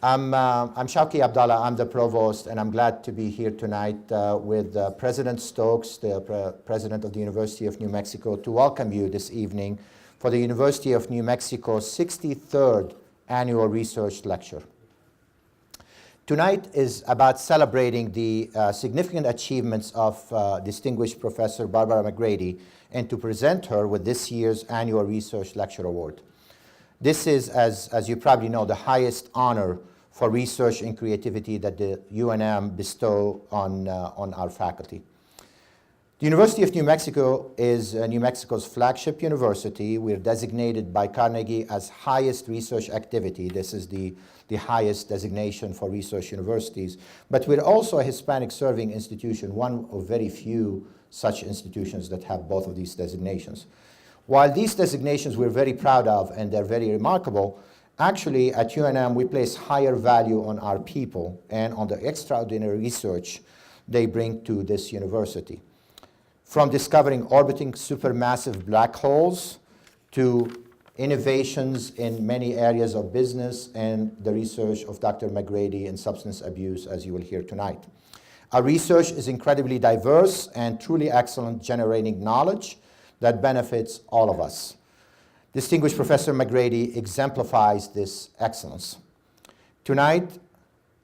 I'm Shawki Abdallah. I'm the provost, and I'm glad to be here tonight with President Stokes, the president of the University of New Mexico, to welcome you this evening for the University of New Mexico's 63rd Annual Research Lecture. Tonight is about celebrating the significant achievements of distinguished Professor Barbara McGrady and to present her with this year's Annual Research Lecture Award. This is, as you probably know, the highest honor for research and creativity that the UNM bestow on our faculty. The University of New Mexico is New Mexico's flagship university. We're designated by Carnegie as highest research activity. This is the highest designation for research universities. But we're also a Hispanic serving institution, one of very few such institutions that have both of these designations. While these designations we're very proud of and they're very remarkable, actually at UNM we place higher value on our people and on the extraordinary research they bring to this university. From discovering orbiting supermassive black holes to innovations in many areas of business and the research of Dr. McGrady in substance abuse, as you will hear tonight. Our research is incredibly diverse and truly excellent, generating knowledge that benefits all of us. Distinguished Professor McGrady exemplifies this excellence. Tonight,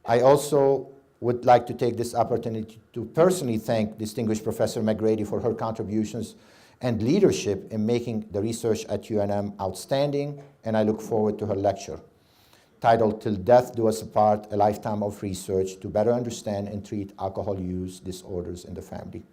I also would like to take this opportunity to personally thank distinguished Professor McGrady for her contributions and leadership in making the research at UNM outstanding, and I look forward to her lecture, titled Till Death Do Us Apart, A Lifetime of Research to Better Understand and Treat Alcohol Use Disorders in the Family.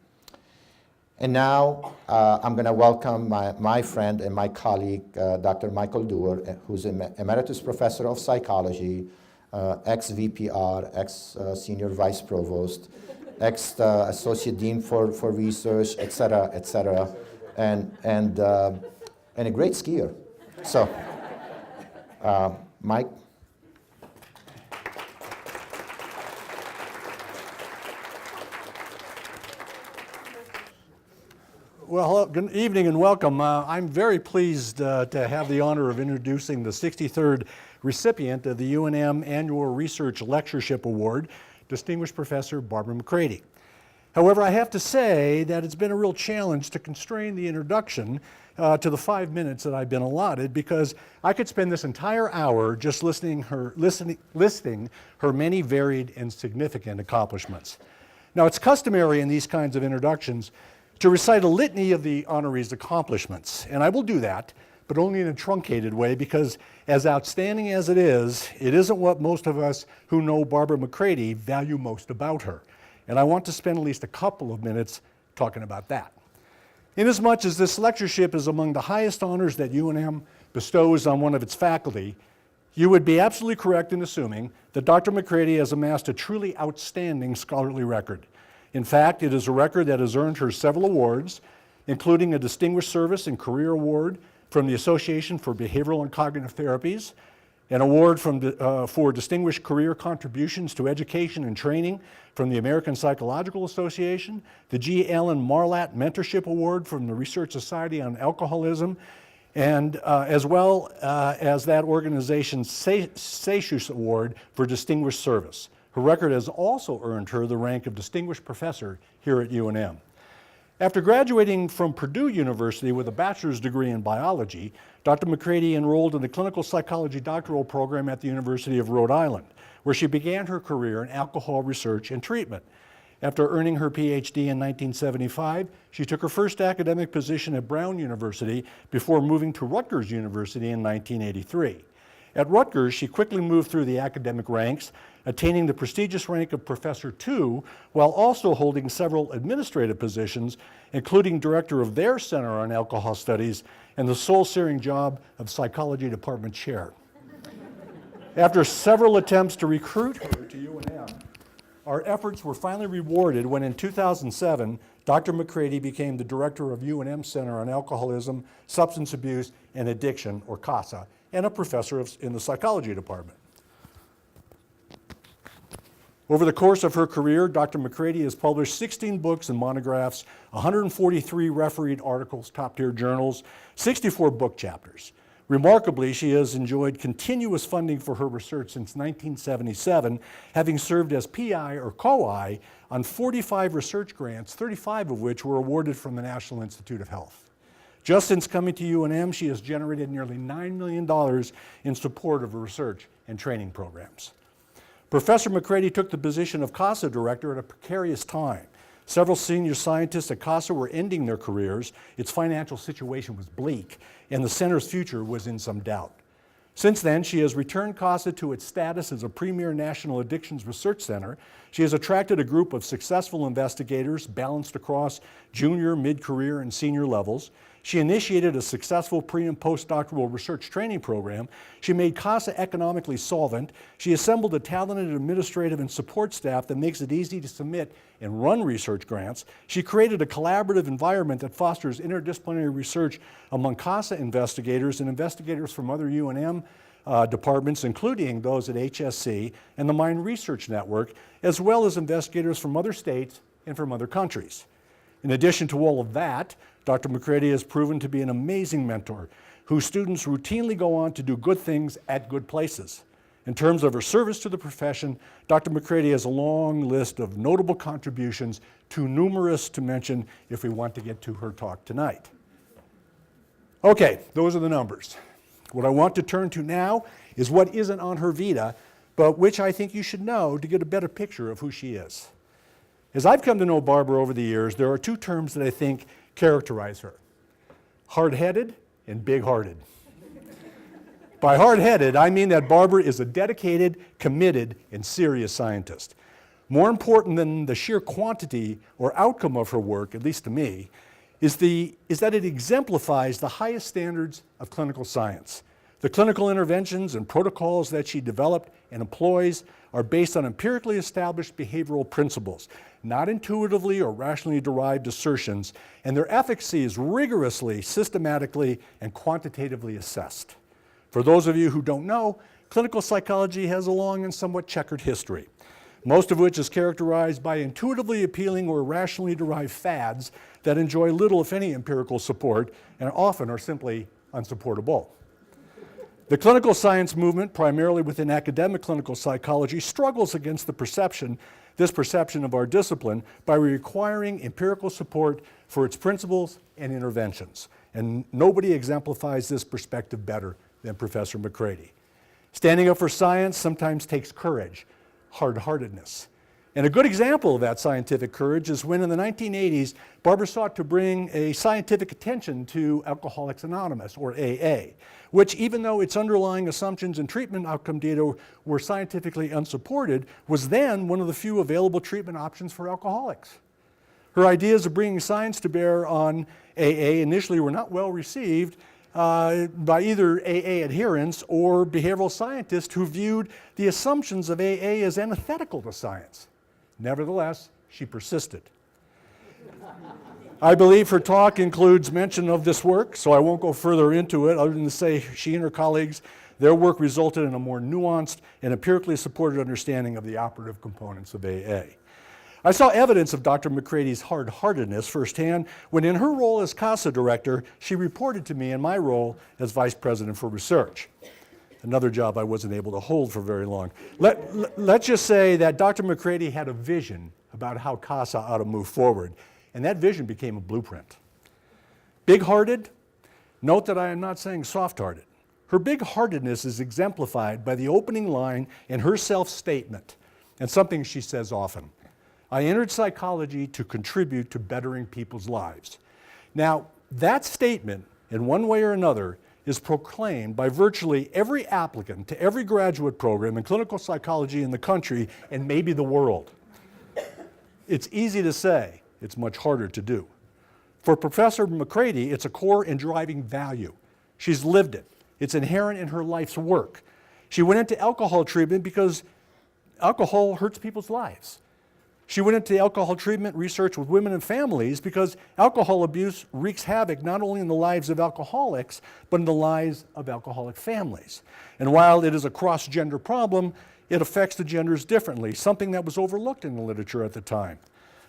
And now I'm going to welcome my friend and my colleague, Dr. Michael Dewar, who's an emeritus professor of psychology, ex-VPR, ex-senior vice provost, ex-associate dean for research, et cetera, and a great skier. So, Mike. Well, hello, good evening and welcome. I'm very pleased to have the honor of introducing the 63rd recipient of the UNM Annual Research Lectureship Award, Distinguished Professor Barbara McGrady. However, I have to say that it's been a real challenge to constrain the introduction to the 5 minutes that I've been allotted, because I could spend this entire hour just listing her many varied and significant accomplishments. Now, it's customary in these kinds of introductions to recite a litany of the honoree's accomplishments, and I will do that, but only in a truncated way, because as outstanding as it isn't what most of us who know Barbara McGrady value most about her. And I want to spend at least a couple of minutes talking about that. Inasmuch as this lectureship is among the highest honors that UNM bestows on one of its faculty, you would be absolutely correct in assuming that Dr. McGrady has amassed a truly outstanding scholarly record. In fact, it is a record that has earned her several awards, including a Distinguished Service and Career Award from the Association for Behavioral and Cognitive Therapies, an award for Distinguished Career Contributions to Education and Training from the American Psychological Association, the G. Allen Marlatt Mentorship Award from the Research Society on Alcoholism, and as well as that organization's SEISHUS Award for Distinguished Service. Her record has also earned her the rank of Distinguished Professor here at UNM. After graduating from Purdue University with a bachelor's degree in biology, Dr. McGrady enrolled in the clinical psychology doctoral program at the University of Rhode Island, where she began her career in alcohol research and treatment. After earning her PhD in 1975, she took her first academic position at Brown University before moving to Rutgers University in 1983. At Rutgers, she quickly moved through the academic ranks, attaining the prestigious rank of Professor II, while also holding several administrative positions, including director of their Center on Alcohol Studies and the soul-searing job of Psychology Department Chair. After several attempts to recruit her to UNM, our efforts were finally rewarded when in 2007, Dr. McGrady became the director of UNM Center on Alcoholism, Substance Abuse, and Addiction, or CASA, and a professor in the psychology department. Over the course of her career, Dr. McGrady has published 16 books and monographs, 143 refereed articles, top-tier journals, 64 book chapters. Remarkably, she has enjoyed continuous funding for her research since 1977, having served as PI or co-I on 45 research grants, 35 of which were awarded from the National Institute of Health. Just since coming to UNM, she has generated nearly $9 million in support of her research and training programs. Professor McCready took the position of CASA director at a precarious time. Several senior scientists at CASA were ending their careers, its financial situation was bleak, and the center's future was in some doubt. Since then, she has returned CASA to its status as a premier national addictions research center. She has attracted a group of successful investigators balanced across junior, mid-career, and senior levels. She initiated a successful pre- and postdoctoral research training program. She made CASA economically solvent. She assembled a talented administrative and support staff that makes it easy to submit and run research grants. She created a collaborative environment that fosters interdisciplinary research among CASA investigators and investigators from other UNM departments, including those at HSC and the Mine Research Network, as well as investigators from other states and from other countries. In addition to all of that, Dr. McCready has proven to be an amazing mentor whose students routinely go on to do good things at good places. In terms of her service to the profession, Dr. McCready has a long list of notable contributions, too numerous to mention if we want to get to her talk tonight. Okay, those are the numbers. What I want to turn to now is what isn't on her vita, but which I think you should know to get a better picture of who she is. As I've come to know Barbara over the years, there are two terms that I think characterize her: hard-headed and big-hearted. By hard-headed, I mean that Barbara is a dedicated, committed, and serious scientist. More important than the sheer quantity or outcome of her work, at least to me, is that it exemplifies the highest standards of clinical science. The clinical interventions and protocols that she developed and employs are based on empirically established behavioral principles, not intuitively or rationally derived assertions, and their efficacy is rigorously, systematically, and quantitatively assessed. For those of you who don't know, clinical psychology has a long and somewhat checkered history, most of which is characterized by intuitively appealing or rationally derived fads that enjoy little, if any, empirical support and often are simply unsupportable. The clinical science movement, primarily within academic clinical psychology, struggles against this perception of our discipline by requiring empirical support for its principles and interventions. And nobody exemplifies this perspective better than Professor McCready. Standing up for science sometimes takes courage, hard-heartedness. And a good example of that scientific courage is when in the 1980s, Barbara sought to bring a scientific attention to Alcoholics Anonymous, or AA, which, even though its underlying assumptions and treatment outcome data were scientifically unsupported, was then one of the few available treatment options for alcoholics. Her ideas of bringing science to bear on AA initially were not well received by either AA adherents or behavioral scientists who viewed the assumptions of AA as antithetical to science. Nevertheless, she persisted. I believe her talk includes mention of this work, so I won't go further into it other than to say she and her colleagues, their work resulted in a more nuanced and empirically supported understanding of the operative components of AA. I saw evidence of Dr. McCready's hard-heartedness firsthand when in her role as CASA director, she reported to me in my role as vice president for research. Another job I wasn't able to hold for very long. Let's just say that Dr. McCready had a vision about how CASA ought to move forward, and that vision became a blueprint. Big-hearted? Note that I am not saying soft-hearted. Her big-heartedness is exemplified by the opening line in her self-statement, and something she says often. I entered psychology to contribute to bettering people's lives. Now, that statement, in one way or another, is proclaimed by virtually every applicant to every graduate program in clinical psychology in the country and maybe the world. It's easy to say, it's much harder to do. For Professor McCready, it's a core and driving value. She's lived it. It's inherent in her life's work. She went into alcohol treatment because alcohol hurts people's lives. She went into alcohol treatment research with women and families because alcohol abuse wreaks havoc not only in the lives of alcoholics, but in the lives of alcoholic families. And while it is a cross-gender problem, it affects the genders differently, something that was overlooked in the literature at the time.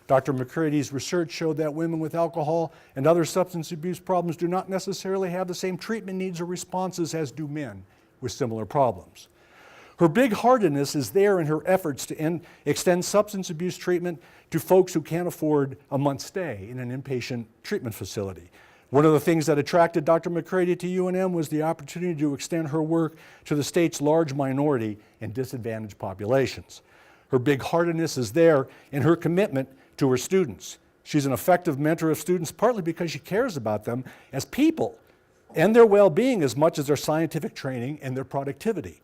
Dr. McCrady's research showed that women with alcohol and other substance abuse problems do not necessarily have the same treatment needs or responses as do men with similar problems. Her big-heartedness is there in her efforts to extend substance abuse treatment to folks who can't afford a month's stay in an inpatient treatment facility. One of the things that attracted Dr. McCrady to UNM was the opportunity to extend her work to the state's large minority and disadvantaged populations. Her big-heartedness is there in her commitment to her students. She's an effective mentor of students partly because she cares about them as people and their well-being as much as their scientific training and their productivity.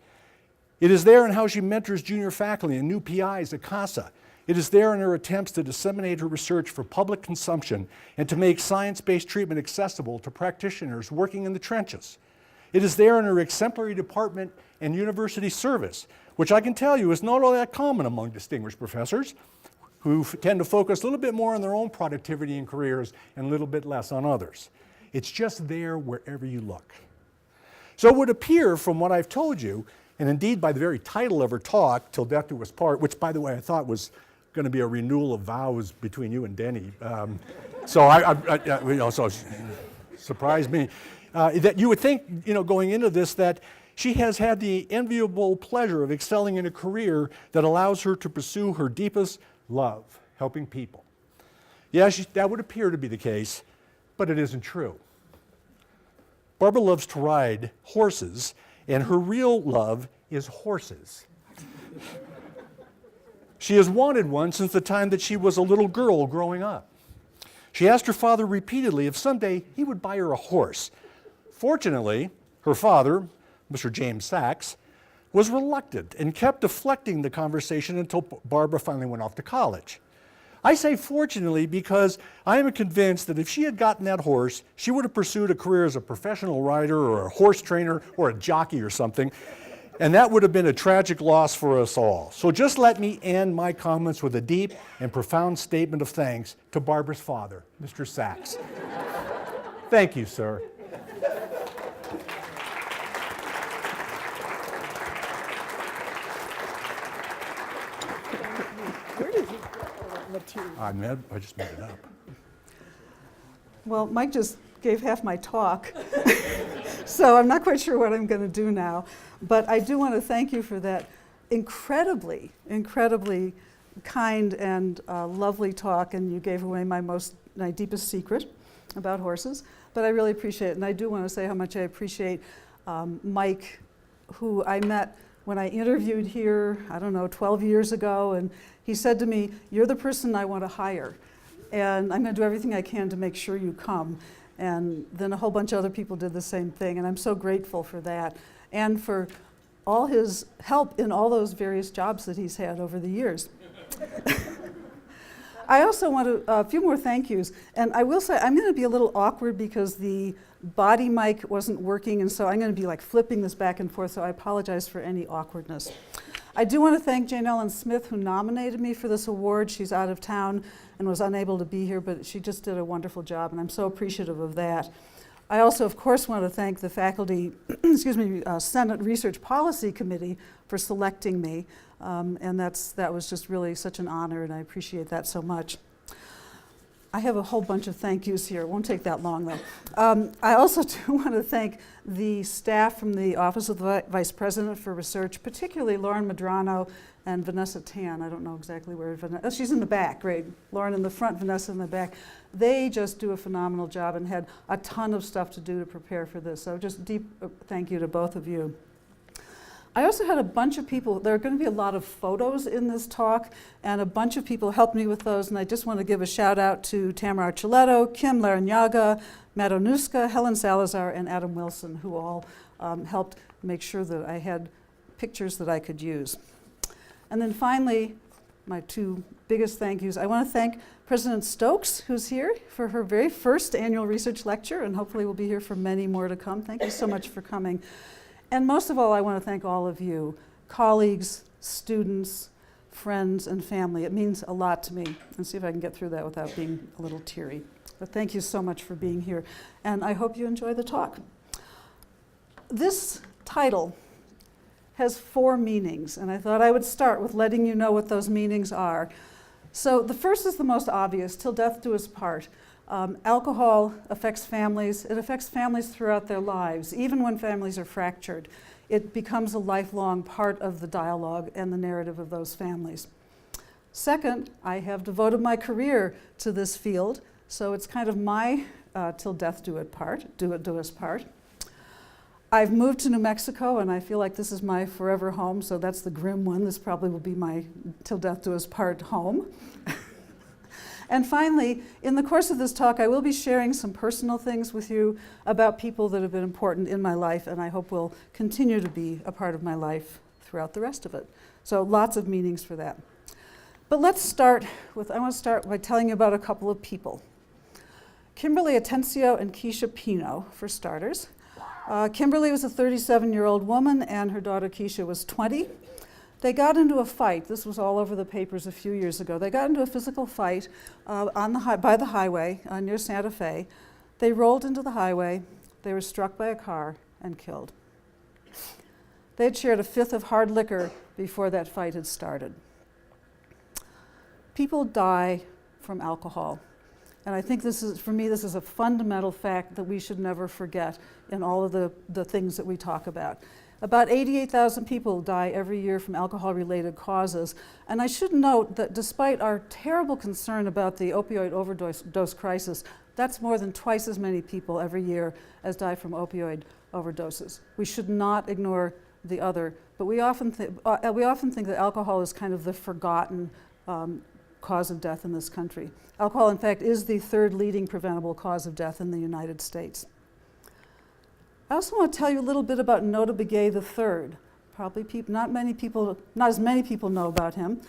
It is there in how she mentors junior faculty and new PIs at CASA. It is there in her attempts to disseminate her research for public consumption and to make science-based treatment accessible to practitioners working in the trenches. It is there in her exemplary department and university service, which I can tell you is not all that common among distinguished professors, who tend to focus a little bit more on their own productivity and careers and a little bit less on others. It's just there wherever you look. So it would appear from what I've told you, and indeed by the very title of her talk, Till Death Do Us Part, which by the way I thought was going to be a renewal of vows between you and Denny. So surprised me. That you would think, going into this, that she has had the enviable pleasure of excelling in a career that allows her to pursue her deepest love, helping people. Yes, that would appear to be the case, but it isn't true. Barbara loves to ride horses, and her real love is horses. She has wanted one since the time that she was a little girl growing up. She asked her father repeatedly if someday he would buy her a horse. Fortunately, her father, Mr. James Sachs, was reluctant and kept deflecting the conversation until Barbara finally went off to college. I say fortunately because I am convinced that if she had gotten that horse, she would have pursued a career as a professional rider or a horse trainer or a jockey or something, and that would have been a tragic loss for us all. So just let me end my comments with a deep and profound statement of thanks to Barbara's father, Mr. Sachs. Thank you, sir. Where did you get all that material? I just made it up. Well, Mike just gave half my talk, so I'm not quite sure what I'm going to do now. But I do want to thank you for that incredibly kind and lovely talk, and you gave away my deepest secret about horses. But I really appreciate it, and I do want to say how much I appreciate Mike, who I met when I interviewed here, 12 years ago, and he said to me, "You're the person I want to hire, and I'm going to do everything I can to make sure you come." And then a whole bunch of other people did the same thing, and I'm so grateful for that, and for all his help in all those various jobs that he's had over the years. I also want a few more thank yous, and I will say I'm going to be a little awkward because the body mic wasn't working, and so I'm going to be like flipping this back and forth, so I apologize for any awkwardness. I do want to thank Jane Ellen Smith, who nominated me for this award. She's out of town and was unable to be here, but she just did a wonderful job, and I'm so appreciative of that. I also, of course, want to thank the faculty, Senate Research Policy Committee for selecting me, and that was just really such an honor, and I appreciate that so much. I have a whole bunch of thank yous here. It won't take that long, though. I also do want to thank the staff from the Office of the Vice President for Research, particularly Lauren Medrano and Vanessa Tan. I don't know exactly where Vanessa, oh, she's in the back, great. Lauren in the front, Vanessa in the back. They just do a phenomenal job and had a ton of stuff to do to prepare for this. So just deep thank you to both of you. I also had a bunch of people, there are going to be a lot of photos in this talk, and a bunch of people helped me with those, and I just want to give a shout out to Tamara Archuletto, Kim Larinaga, Matt Onuska, Helen Salazar, and Adam Wilson, who all helped make sure that I had pictures that I could use. And then finally, my two biggest thank yous. I want to thank President Stokes, who's here for her very first annual research lecture, and hopefully will be here for many more to come. Thank you so much for coming. And most of all, I want to thank all of you, colleagues, students, friends, and family. It means a lot to me. And see if I can get through that without being a little teary. But thank you so much for being here. And I hope you enjoy the talk. This title has 4 meanings, and I thought I would start with letting you know what those meanings are. So the first is the most obvious, till death do us part. Alcohol affects families. It affects families throughout their lives. Even when families are fractured, it becomes a lifelong part of the dialogue and the narrative of those families. Second, I have devoted my career to this field, so it's kind of my till death do us part. I've moved to New Mexico, and I feel like this is my forever home, so that's the grim one. This probably will be my till death do us part home. And finally, in the course of this talk, I will be sharing some personal things with you about people that have been important in my life, and I hope will continue to be a part of my life throughout the rest of it. So lots of meanings for that. But I want to start by telling you about a couple of people. Kimberly Atencio and Keisha Pino, for starters. Kimberly was a 37-year-old woman, and her daughter Keisha was 20. They got into a fight. This was all over the papers a few years ago. They got into a physical fight by the highway near Santa Fe. They rolled into the highway. They were struck by a car and killed. They had shared a fifth of hard liquor before that fight had started. People die from alcohol. And I think for me, this is a fundamental fact that we should never forget in all of the things that we talk about. About 88,000 people die every year from alcohol-related causes. And I should note that despite our terrible concern about the opioid overdose crisis, that's more than twice as many people every year as die from opioid overdoses. We should not ignore the other, but we often think that alcohol is kind of the forgotten cause of death in this country. Alcohol, in fact, is the third leading preventable cause of death in the United States. I also want to tell you a little bit about Nota Begay III. Probably not as many people know about him.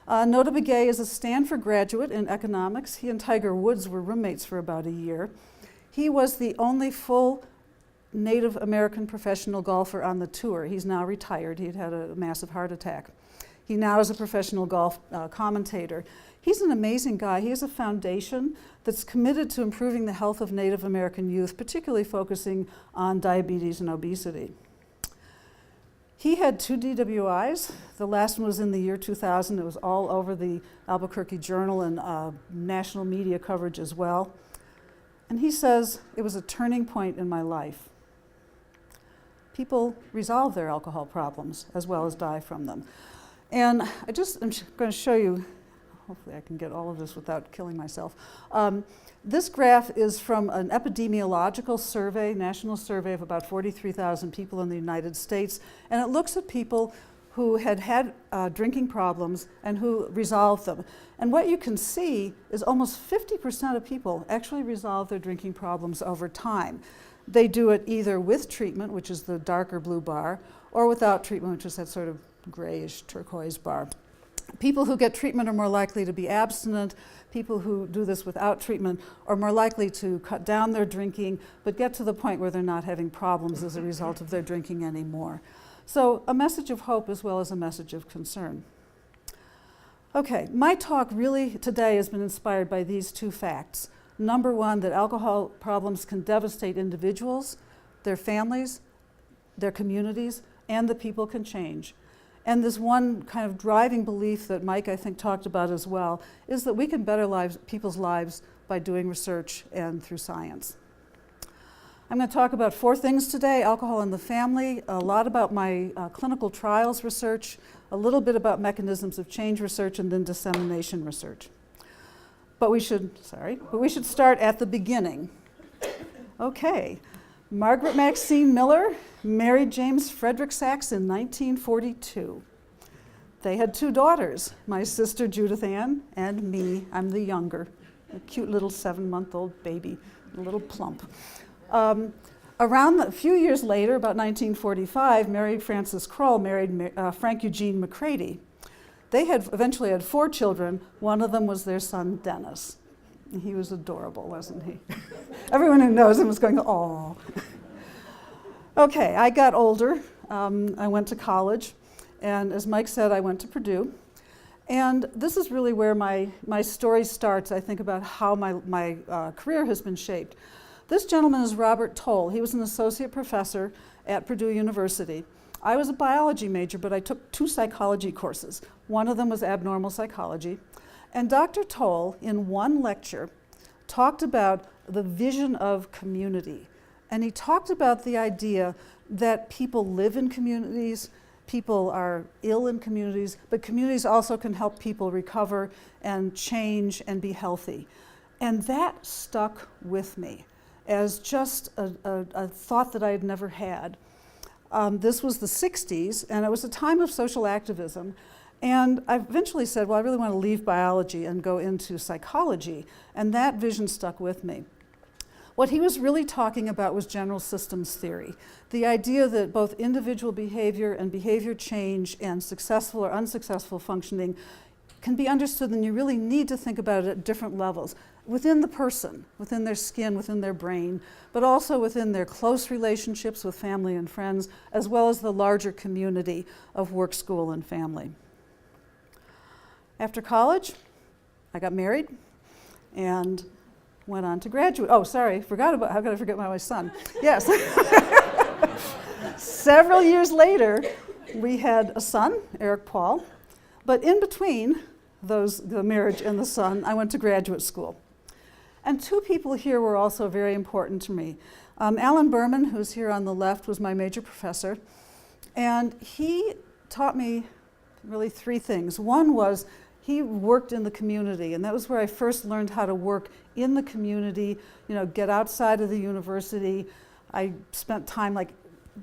Nota Begay is a Stanford graduate in economics. He and Tiger Woods were roommates for about a year. He was the only full Native American professional golfer on the tour. He's now retired. He had had a massive heart attack. He now is a professional golf commentator. He's an amazing guy. He has a foundation that's committed to improving the health of Native American youth, particularly focusing on diabetes and obesity. He had 2 DWIs. The last one was in the year 2000. It was all over the Albuquerque Journal and national media coverage as well. And he says, it was a turning point in my life. People resolve their alcohol problems as well as die from them. And I'm going to show you, hopefully I can get all of this without killing myself. This graph is from an epidemiological survey, national survey of about 43,000 people in the United States, and it looks at people who had drinking problems and who resolved them. And what you can see is almost 50% of people actually resolve their drinking problems over time. They do it either with treatment, which is the darker blue bar, or without treatment, which is that sort of grayish turquoise bar. People who get treatment are more likely to be abstinent. People who do this without treatment are more likely to cut down their drinking, but get to the point where they're not having problems as a result of their drinking anymore. So a message of hope as well as a message of concern. Okay, my talk really today has been inspired by these two facts. Number one, that alcohol problems can devastate individuals, their families, their communities, and that people can change. And this one kind of driving belief that Mike, I think, talked about as well, is that we can better people's lives by doing research and through science. I'm going to talk about 4 things today: alcohol in the family, a lot about my clinical trials research, a little bit about mechanisms of change research, and then dissemination research. But we should start at the beginning. Okay. Margaret Maxine Miller married James Frederick Sachs in 1942. They had 2 daughters, my sister Judith Ann and me. I'm the younger, a cute little 7-month-old baby, a little plump. A few years later, about 1945, Mary Frances Kroll married Frank Eugene McCready. They eventually had 4 children. One of them was their son, Dennis. He was adorable, wasn't he? Everyone who knows him was going, "Aw." Okay, I got older. I went to college. And as Mike said, I went to Purdue. And this is really where my story starts, I think, about how my career has been shaped. This gentleman is Robert Toll. He was an associate professor at Purdue University. I was a biology major, but I took 2 psychology courses. One of them was abnormal psychology. And Dr. Toll, in one lecture, talked about the vision of community. And he talked about the idea that people live in communities, people are ill in communities, but communities also can help people recover and change and be healthy. And that stuck with me as just a thought that I had never had. This was the 60s, and it was a time of social activism. And I eventually said, well, I really want to leave biology and go into psychology. And that vision stuck with me. What he was really talking about was general systems theory, the idea that both individual behavior and behavior change and successful or unsuccessful functioning can be understood, and you really need to think about it at different levels, within the person, within their skin, within their brain, but also within their close relationships with family and friends, as well as the larger community of work, school, and family. After college, I got married and went on to graduate. Oh, sorry, how could I forget my son? Yes. Several years later, we had a son, Eric Paul, but in between the marriage and the son, I went to graduate school. And two people here were also very important to me. Alan Berman, who's here on the left, was my major professor, and he taught me really three things. One was he worked in the community, and that was where I first learned how to work in the community, get outside of the university. I spent time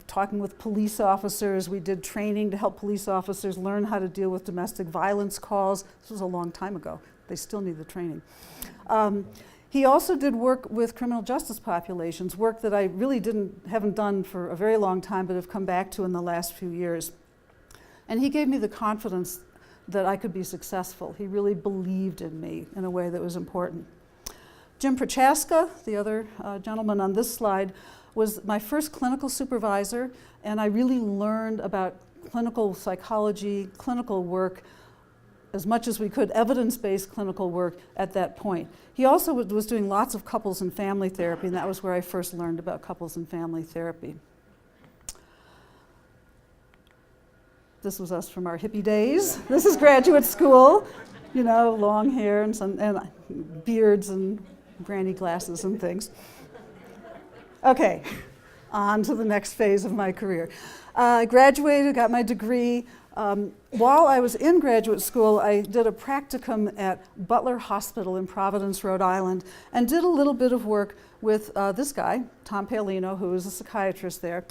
talking with police officers. We did training to help police officers learn how to deal with domestic violence calls. This was a long time ago. They still need the training. He also did work with criminal justice populations, work that I really haven't done for a very long time, but have come back to in the last few years. And he gave me the confidence that I could be successful. He really believed in me in a way that was important. Jim Prochaska, the other gentleman on this slide, was my first clinical supervisor, and I really learned about clinical psychology, clinical work, as much as we could, evidence-based clinical work at that point. He also was doing lots of couples and family therapy, and that was where I first learned about couples and family therapy. This was us from our hippie days. This is graduate school, long hair and beards and granny glasses and things. Okay, on to the next phase of my career. I graduated, got my degree. While I was in graduate school, I did a practicum at Butler Hospital in Providence, Rhode Island, and did a little bit of work with this guy, Tom Paolino, who was a psychiatrist there.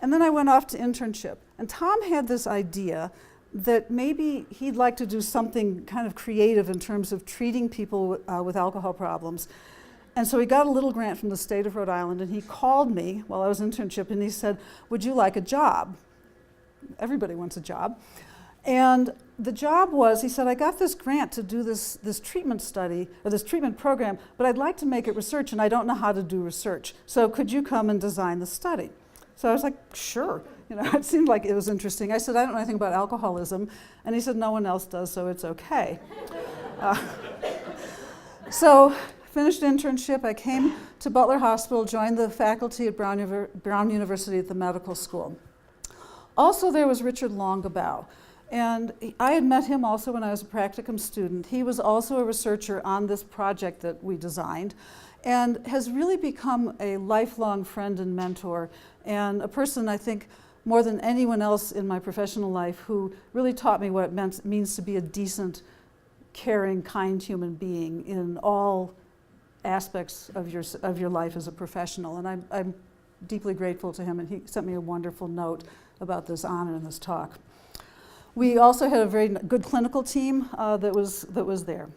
And then I went off to internship. And Tom had this idea that maybe he'd like to do something kind of creative in terms of treating people with alcohol problems. And so he got a little grant from the state of Rhode Island, and he called me while I was in internship, and he said, would you like a job? Everybody wants a job. And the job was, he said, I got this grant to do this treatment study, or this treatment program, but I'd like to make it research, and I don't know how to do research. So could you come and design the study? So I was like, sure. It seemed like it was interesting. I said, I don't know anything about alcoholism. And he said, no one else does, so it's okay. So finished internship. I came to Butler Hospital, joined the faculty at Brown University at the medical school. Also there was Richard Longabow. And I had met him also when I was a practicum student. He was also a researcher on this project that we designed, and has really become a lifelong friend and mentor, and a person, I think, more than anyone else in my professional life, who really taught me what it means to be a decent, caring, kind human being in all aspects of your life as a professional. And I'm deeply grateful to him, and he sent me a wonderful note about this honor and this talk. We also had a very good clinical team that was there.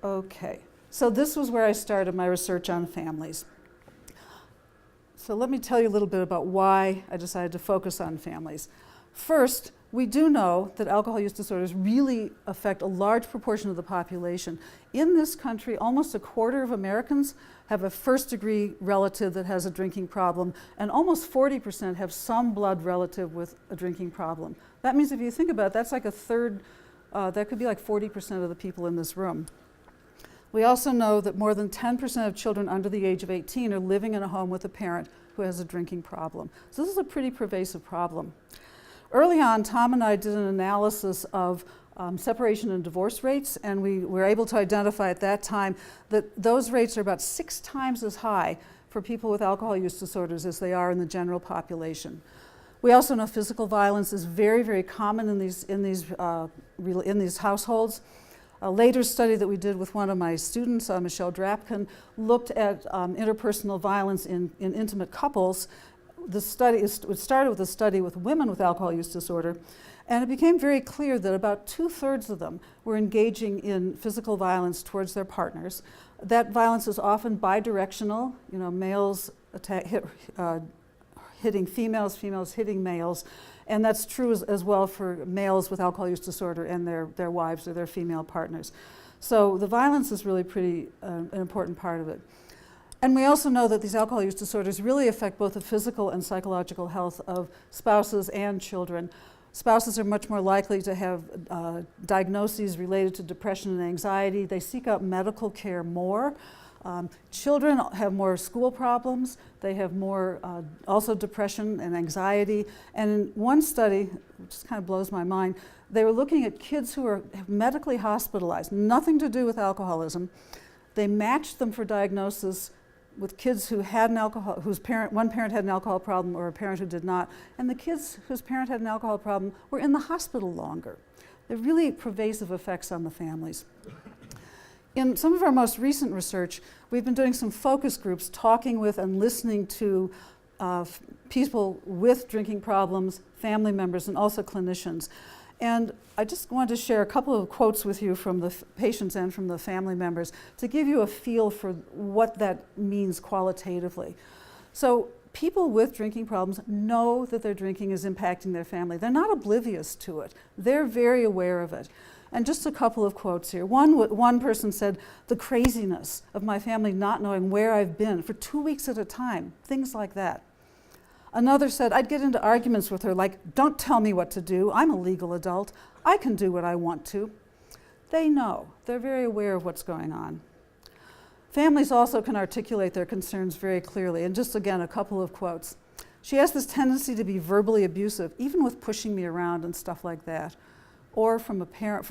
Okay. So this was where I started my research on families. So let me tell you a little bit about why I decided to focus on families. First, we do know that alcohol use disorders really affect a large proportion of the population. In this country, almost a quarter of Americans have a first-degree relative that has a drinking problem, and almost 40% have some blood relative with a drinking problem. That means if you think about it, that's like a third, that could be like 40% of the people in this room. We also know that more than 10% of children under the age of 18 are living in a home with a parent who has a drinking problem. So this is a pretty pervasive problem. Early on, Tom and I did an analysis of separation and divorce rates, and we were able to identify at that time that those rates are about 6 times as high for people with alcohol use disorders as they are in the general population. We also know physical violence is very, very common in these households. A later study that we did with one of my students, Michelle Drapkin, looked at interpersonal violence in intimate couples. It started with a study with women with alcohol use disorder, and it became very clear that about 2/3 of them were engaging in physical violence towards their partners. That violence is often bidirectional, males hitting females, females hitting males, and that's true as well for males with alcohol use disorder and their wives or their female partners. So the violence is really pretty an important part of it. And we also know that these alcohol use disorders really affect both the physical and psychological health of spouses and children. Spouses are much more likely to have diagnoses related to depression and anxiety. They seek out medical care more. Children have more school problems. They have more also depression and anxiety. And in one study, which just kind of blows my mind, they were looking at kids who are medically hospitalized, nothing to do with alcoholism. They matched them for diagnosis with kids who had one parent had an alcohol problem or a parent who did not, and the kids whose parent had an alcohol problem were in the hospital longer. They're really pervasive effects on the families. In some of our most recent research, we've been doing some focus groups, talking with and listening to people with drinking problems, family members, and also clinicians. And I just wanted to share a couple of quotes with you from the patients and from the family members to give you a feel for what that means qualitatively. So people with drinking problems know that their drinking is impacting their family. They're not oblivious to it. They're very aware of it. And just a couple of quotes here. One person said, "The craziness of my family not knowing where I've been for 2 weeks at a time," things like that. Another said, "I'd get into arguments with her like, 'Don't tell me what to do. I'm a legal adult. I can do what I want to.'" They know. They're very aware of what's going on. Families also can articulate their concerns very clearly. And just again, a couple of quotes. "She has this tendency to be verbally abusive, even with pushing me around and stuff like that." Or from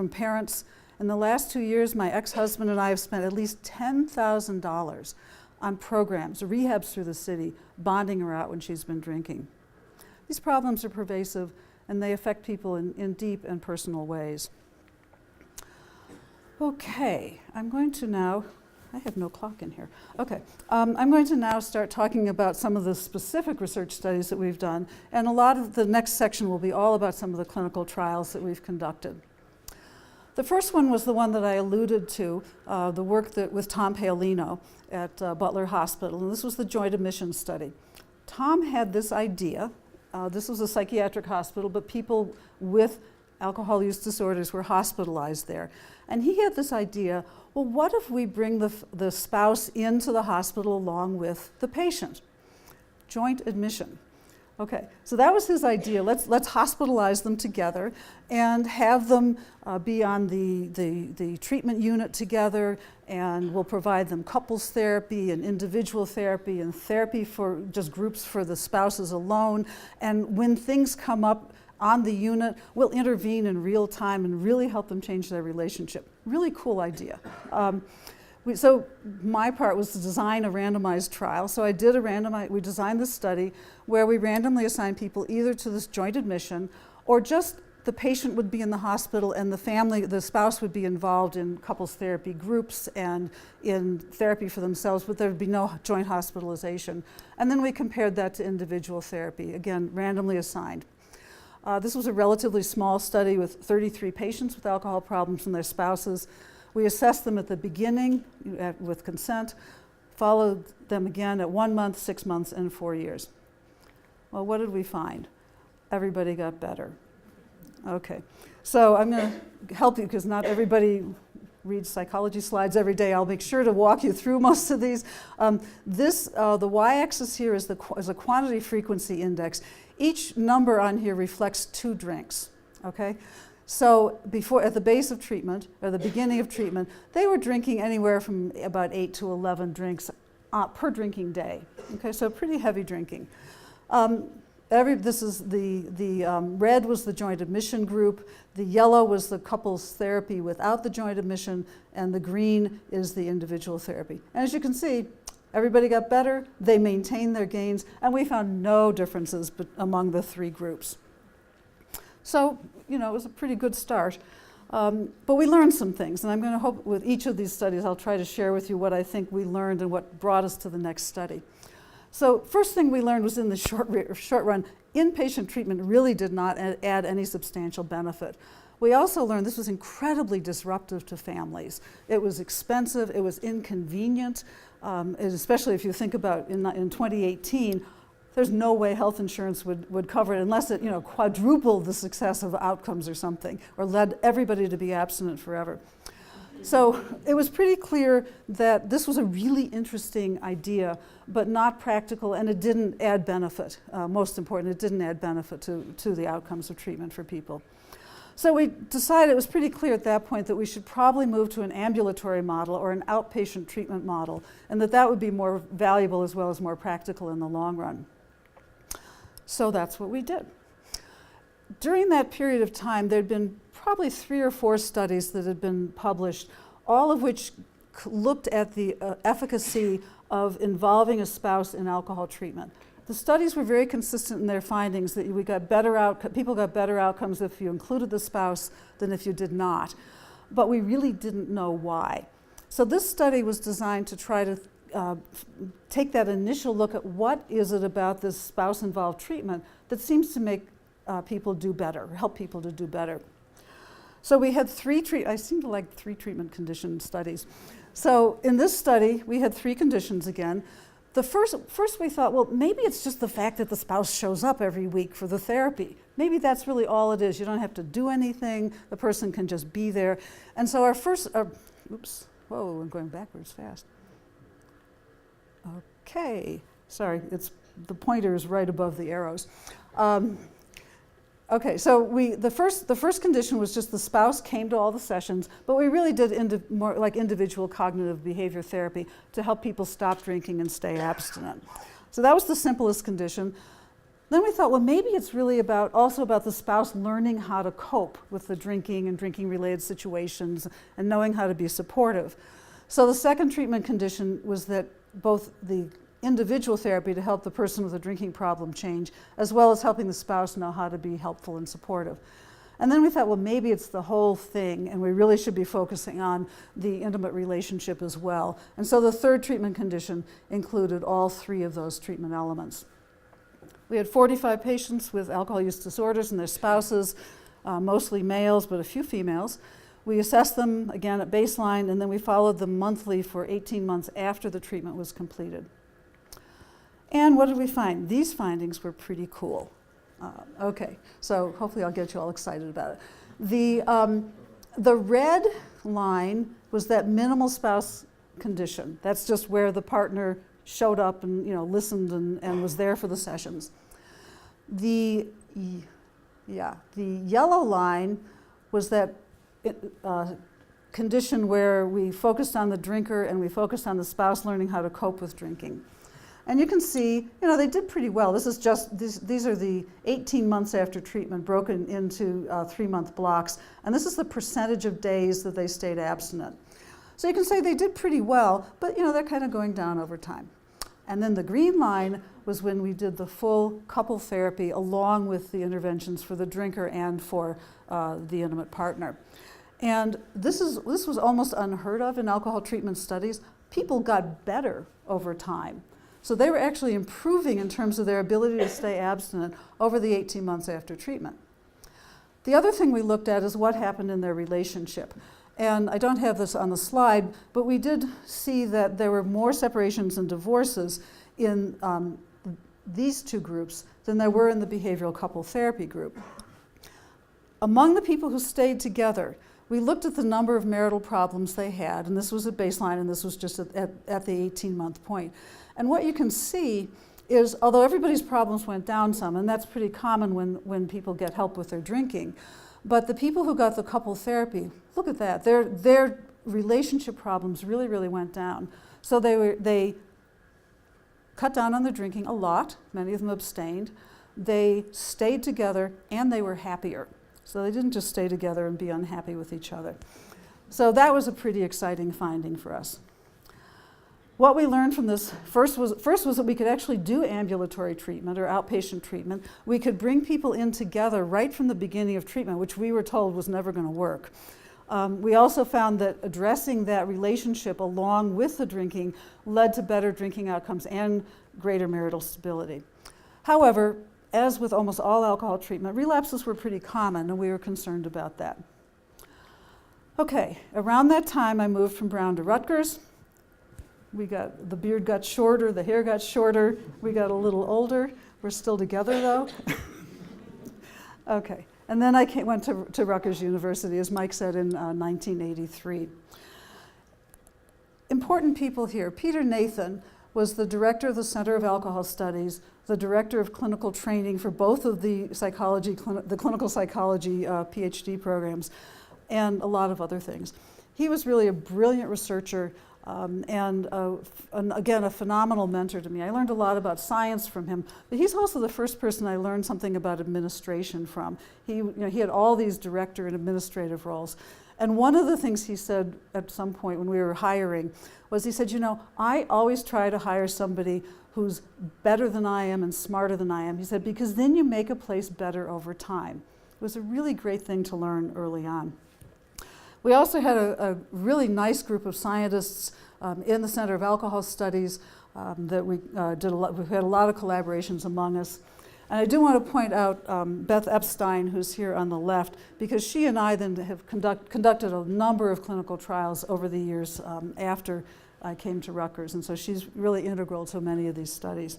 parents, "In the last 2 years, my ex-husband and I have spent at least $10,000 on programs, rehabs through the city, bonding her out when she's been drinking." These problems are pervasive and they affect people in deep and personal ways. Okay, I'm going to now, I have no clock in here. Okay, I'm going to now start talking about some of the specific research studies that we've done, and a lot of the next section will be all about some of the clinical trials that we've conducted. The first one was the one that I alluded to, the work with Tom Paolino at Butler Hospital, and this was the joint admission study. Tom had this idea. This was a psychiatric hospital, but people with alcohol use disorders were hospitalized there. And he had this idea, well, what if we bring the spouse into the hospital along with the patient? Joint admission. Okay, so that was his idea. Let's hospitalize them together and have them be on the treatment unit together, and we'll provide them couples therapy and individual therapy and therapy for just groups for the spouses alone. And when things come up on the unit, we'll intervene in real time and really help them change their relationship. Really cool idea. So my part was to design a randomized trial. So we designed this study where we randomly assigned people either to this joint admission, or just the patient would be in the hospital and the spouse would be involved in couples therapy groups and in therapy for themselves, but there would be no joint hospitalization. And then we compared that to individual therapy, again, randomly assigned. This was a relatively small study with 33 patients with alcohol problems and their spouses. We assessed them at the beginning with consent, followed them again at 1 month, 6 months, and 4 years. Well, what did we find? Everybody got better. Okay, so I'm going to help you because not everybody reads psychology slides every day. I'll make sure to walk you through most of these. The y-axis here is a quantity frequency index. Each number on here reflects 2 drinks, okay? So at the base of treatment, or the beginning of treatment, they were drinking anywhere from about 8 to 11 drinks per drinking day. Okay, so pretty heavy drinking. This is the red was the joint admission group, the yellow was the couples therapy without the joint admission, and the green is the individual therapy. And as you can see, everybody got better, they maintained their gains, and we found no differences among the three groups. So, it was a pretty good start. But we learned some things, and I'm going to hope with each of these studies I'll try to share with you what I think we learned and what brought us to the next study. So first thing we learned was in the short run, inpatient treatment really did not add any substantial benefit. We also learned this was incredibly disruptive to families. It was expensive, it was inconvenient, and especially if you think about in 2018, there's no way health insurance would cover it unless it quadrupled the success of outcomes or something, or led everybody to be abstinent forever. So it was pretty clear that this was a really interesting idea, but not practical, and it didn't add benefit. Most important, it didn't add benefit to the outcomes of treatment for people. So we decided, it was pretty clear at that point, that we should probably move to an ambulatory model or an outpatient treatment model, and that would be more valuable as well as more practical in the long run. So that's what we did. During that period of time, there'd been probably 3 or 4 studies that had been published, all of which looked at the efficacy of involving a spouse in alcohol treatment. The studies were very consistent in their findings that people got better outcomes if you included the spouse than if you did not. But we really didn't know why. So this study was designed to try to take that initial look at what is it about this spouse-involved treatment that seems to make people do better, help people to do better. So we had I seem to like 3 treatment condition studies. So in this study, we had 3 conditions again. The first we thought, well, maybe it's just the fact that the spouse shows up every week for the therapy. Maybe that's really all it is. You don't have to do anything. The person can just be there. And so I'm going backwards fast. Okay, sorry, the pointer is right above the arrows. Okay, so the first condition was just the spouse came to all the sessions, but we really did more like individual cognitive behavior therapy to help people stop drinking and stay abstinent. So that was the simplest condition. Then we thought, well, maybe it's really also about the spouse learning how to cope with the drinking and drinking-related situations and knowing how to be supportive. So the second treatment condition was that both the individual therapy to help the person with a drinking problem change, as well as helping the spouse know how to be helpful and supportive. And then we thought, well, maybe it's the whole thing, and we really should be focusing on the intimate relationship as well. And so the third treatment condition included all 3 of those treatment elements. We had 45 patients with alcohol use disorders and their spouses, mostly males, but a few females. We assessed them again at baseline, and then we followed them monthly for 18 months after the treatment was completed. And what did we find? These findings were pretty cool. Okay, so hopefully I'll get you all excited about it. The red line was that minimal spouse condition. That's just where the partner showed up and listened and was there for the sessions. The yellow line was that condition where we focused on the drinker and we focused on the spouse learning how to cope with drinking. And you can see, they did pretty well. This is these are the 18 months after treatment broken into 3-month blocks. And this is the percentage of days that they stayed abstinent. So you can say they did pretty well, but they're kind of going down over time. And then the green line was when we did the full couple therapy along with the interventions for the drinker and for the intimate partner. And this was almost unheard of in alcohol treatment studies. People got better over time. So they were actually improving in terms of their ability to stay abstinent over the 18 months after treatment. The other thing we looked at is what happened in their relationship. And I don't have this on the slide, but we did see that there were more separations and divorces in these 2 groups than there were in the behavioral couple therapy group. Among the people who stayed together, we looked at the number of marital problems they had, and this was at baseline, and this was just at the 18-month point. And what you can see is, although everybody's problems went down some, and that's pretty common when people get help with their drinking, but the people who got the couple therapy, look at that, their relationship problems really, really went down. So they cut down on their drinking a lot, many of them abstained. they stayed together and they were happier. So they didn't just stay together and be unhappy with each other. So that was a pretty exciting finding for us. What we learned from this first was that we could actually do ambulatory treatment or outpatient treatment. We could bring people in together right from the beginning of treatment, which we were told was never going to work. We also found that addressing that relationship along with the drinking led to better drinking outcomes and greater marital stability. However, as with almost all alcohol treatment, relapses were pretty common, and we were concerned about that. Okay, around that time I moved from Brown to Rutgers. The beard got shorter, the hair got shorter, we got a little older. We're still together though. Okay, and then I went to Rutgers University, as Mike said, in 1983. Important people here. Peter Nathan was the director of the Center of Alcohol Studies, the director of clinical training for both of the clinical psychology PhD programs, and a lot of other things. He was really a brilliant researcher, and again, a phenomenal mentor to me. I learned a lot about science from him, but he's also the first person I learned something about administration from. He had all these director and administrative roles. And one of the things he said at some point when we were hiring was, he said, I always try to hire somebody who's better than I am and smarter than I am. He said, because then you make a place better over time. It was a really great thing to learn early on. We also had a really nice group of scientists in the Center of Alcohol Studies that we did we had a lot of collaborations among us. And I do want to point out Beth Epstein, who's here on the left, because she and I then have conducted a number of clinical trials over the years after I came to Rutgers, and so she's really integral to many of these studies.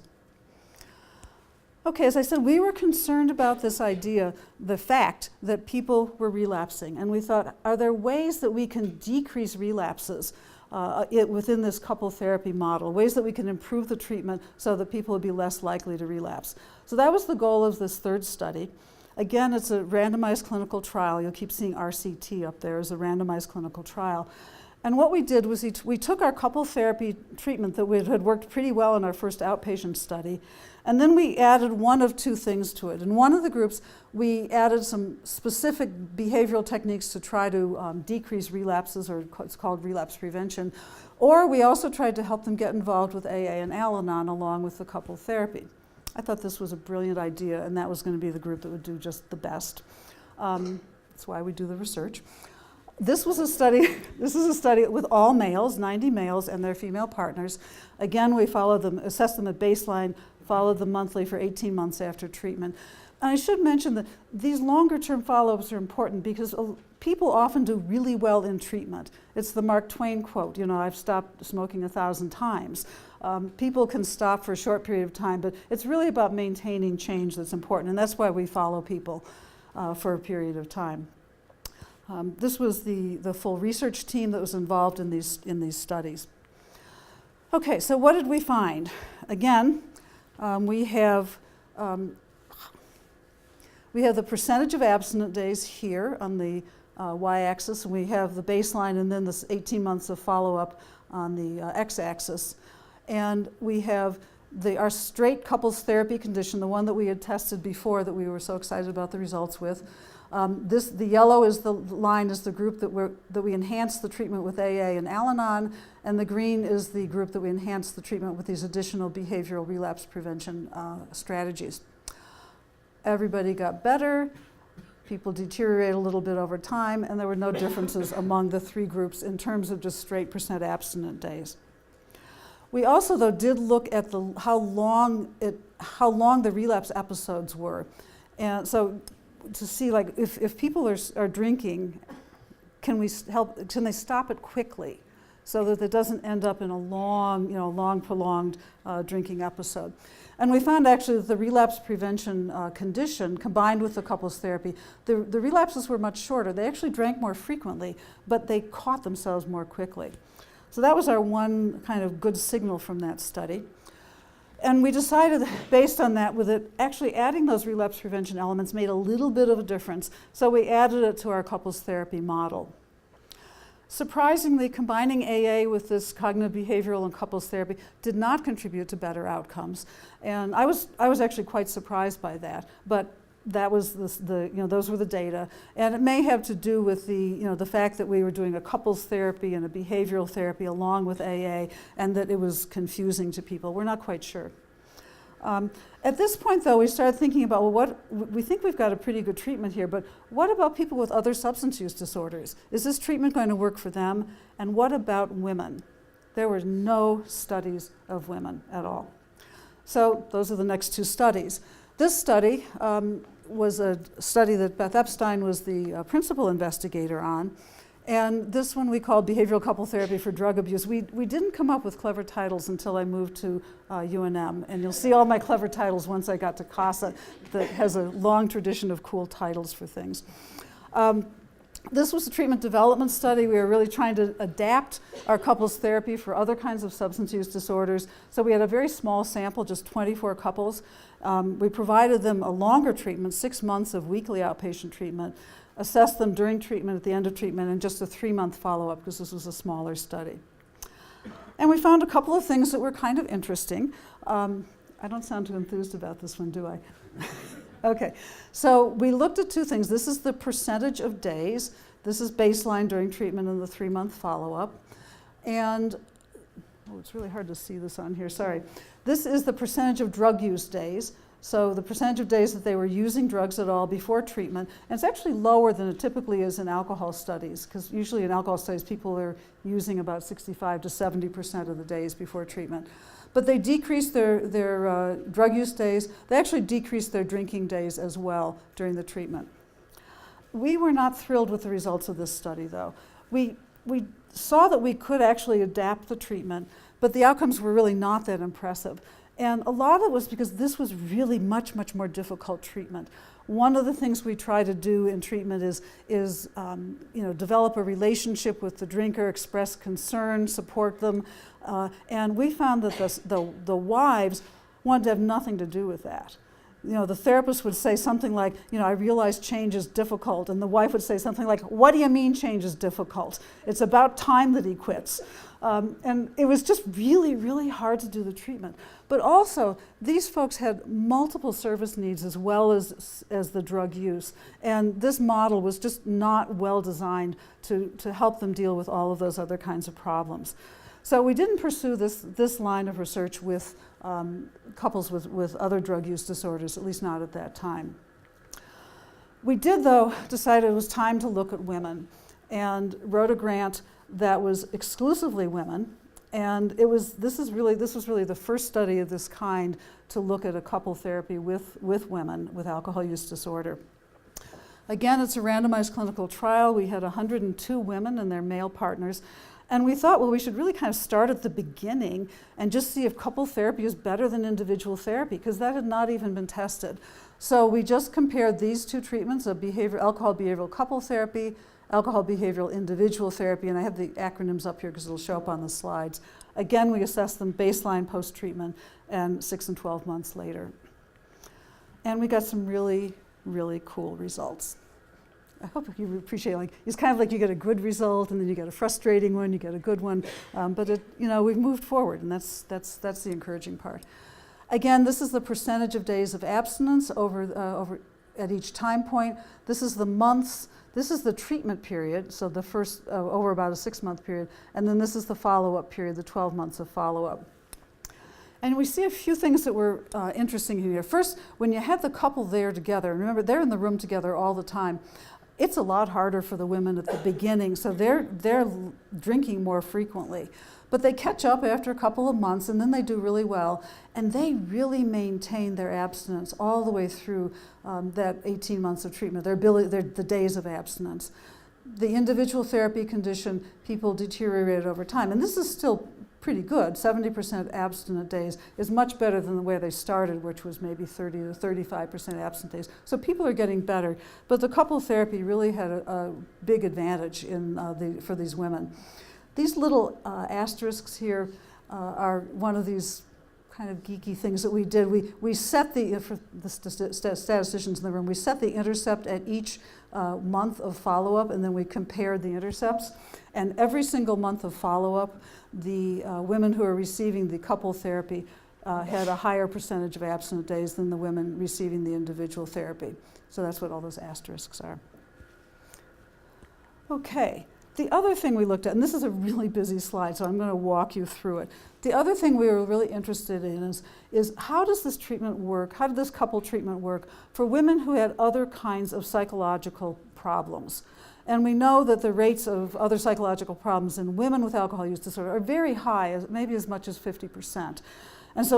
Okay, as I said, we were concerned about this idea, the fact that people were relapsing, and we thought, are there ways that we can decrease relapses within this couple therapy model, ways that we can improve the treatment so that people would be less likely to relapse? So that was the goal of this third study. Again, it's a randomized clinical trial. You'll keep seeing RCT up there as a randomized clinical trial. And what we did was we took our couple therapy treatment that had worked pretty well in our first outpatient study, and then we added one of two things to it. In one of the groups, we added some specific behavioral techniques to try to decrease relapses, or it's called relapse prevention. Or we also tried to help them get involved with AA and Al-Anon along with the couple therapy. I thought this was a brilliant idea, and that was going to be the group that would do just the best. That's why we do the research. This is a study with all males, 90 males and their female partners. Again, we followed them, assessed them at baseline, followed them monthly for 18 months after treatment. And I should mention that these longer-term follow-ups are important because people often do really well in treatment. It's the Mark Twain quote, I've stopped smoking 1,000 times. People can stop for a short period of time, but it's really about maintaining change that's important, and that's why we follow people for a period of time. This was the full research team that was involved in these studies. Okay, so what did we find? Again, we have the percentage of abstinent days here on the y-axis, and we have the baseline and then this 18 months of follow-up on the x-axis. And we have our straight couples therapy condition, the one that we had tested before that we were so excited about the results with. The yellow is the line is the group that we enhanced the treatment with AA and Al-Anon, and the green is the group that we enhanced the treatment with these additional behavioral relapse prevention strategies. Everybody got better, people deteriorated a little bit over time, and there were no differences among the three groups in terms of just straight percent abstinent days. We also, though, did look at how long the relapse episodes were, and so to see, like, if people are drinking, can they stop it quickly so that it doesn't end up in a long prolonged drinking episode? And we found actually that the relapse prevention condition combined with the couples therapy, the relapses were much shorter. They actually drank more frequently, but they caught themselves more quickly. So that was our one kind of good signal from that study. And we decided, based on that, with it actually adding those relapse prevention elements made a little bit of a difference. So we added it to our couples therapy model. Surprisingly, combining AA with this cognitive behavioral and couples therapy did not contribute to better outcomes. And I was actually quite surprised by that. But that was those were the data. And it may have to do with the fact that we were doing a couples therapy and a behavioral therapy along with AA, and that it was confusing to people. We're not quite sure. At this point, though, we started thinking about, well, we think we've got a pretty good treatment here, but what about people with other substance use disorders? Is this treatment going to work for them? And what about women? There were no studies of women at all. So those are the next two studies. This study was a study that Beth Epstein was the principal investigator on. And this one we called Behavioral Couple Therapy for Drug Abuse. We didn't come up with clever titles until I moved to UNM. And you'll see all my clever titles once I got to CASA, that has a long tradition of cool titles for things. This was a treatment development study. We were really trying to adapt our couples therapy for other kinds of substance use disorders. So we had a very small sample, just 24 couples. We provided them a longer treatment, 6 months of weekly outpatient treatment, assessed them during treatment, at the end of treatment, and just a 3-month follow-up because this was a smaller study. And we found a couple of things that were kind of interesting. I don't sound too enthused about this one, do I? Okay, so we looked at two things. This is the percentage of days. This is baseline during treatment and the 3-month follow-up. And, it's really hard to see this on here, sorry. This is the percentage of drug use days. So the percentage of days that they were using drugs at all before treatment. And it's actually lower than it typically is in alcohol studies, because usually in alcohol studies, people are using about 65 to 70% of the days before treatment. But they decreased their drug use days. They actually decreased their drinking days as well during the treatment. We were not thrilled with the results of this study, though. We saw that we could actually adapt the treatment, but the outcomes were really not that impressive. And a lot of it was because this was really much, much more difficult treatment. One of the things we try to do in treatment is develop a relationship with the drinker, express concern, support them. And we found that the wives wanted to have nothing to do with that. The therapist would say something like, I realize change is difficult. And the wife would say something like, what do you mean change is difficult? It's about time that he quits. And it was just really, really hard to do the treatment. But also, these folks had multiple service needs as well as the drug use. And this model was just not well designed to help them deal with all of those other kinds of problems. So we didn't pursue this line of research with couples with other drug use disorders, at least not at that time. We did, though, decide it was time to look at women, and wrote a grant that was exclusively women. And this was really the first study of this kind to look at a couple therapy with women with alcohol use disorder. Again, it's a randomized clinical trial. We had 102 women and their male partners. And we thought, well, we should really kind of start at the beginning and just see if couple therapy is better than individual therapy, because that had not even been tested. So we just compared these two treatments of alcohol behavioral couple therapy, alcohol behavioral individual therapy, and I have the acronyms up here because it'll show up on the slides. Again, we assessed them baseline post-treatment and 6 and 12 months later. And we got some really, really cool results. I hope you appreciate it's kind of like you get a good result and then you get a frustrating one, you get a good one, but we've moved forward, and that's the encouraging part. Again, this is the percentage of days of abstinence over at each time point. This is the months. This is the treatment period, so the first over about a 6-month period, and then this is the follow-up period, the 12 months of follow-up. And we see a few things that were interesting here. First, when you had the couple there together, and remember they're in the room together all the time, it's a lot harder for the women at the beginning, so they're drinking more frequently. But they catch up after a couple of months, and then they do really well, and they really maintain their abstinence all the way through that 18 months of treatment, the days of abstinence. The individual therapy condition, people deteriorated over time, and this is still pretty good. 70% abstinent days is much better than the way they started, which was maybe 30 to 35% abstinent days. So people are getting better, but the couple therapy really had a big advantage for these women. These little asterisks here are one of these kind of geeky things that we did. We set for the statisticians in the room, we set the intercept at each month of follow-up, and then we compared the intercepts. And every single month of follow-up, the women who are receiving the couple therapy had a higher percentage of abstinent days than the women receiving the individual therapy. So that's what all those asterisks are. Okay. The other thing we looked at, and this is a really busy slide, so I'm going to walk you through it. The other thing we were really interested in is how does this treatment work, how did this couple treatment work for women who had other kinds of psychological problems? And we know that the rates of other psychological problems in women with alcohol use disorder are very high, maybe as much as 50%. And so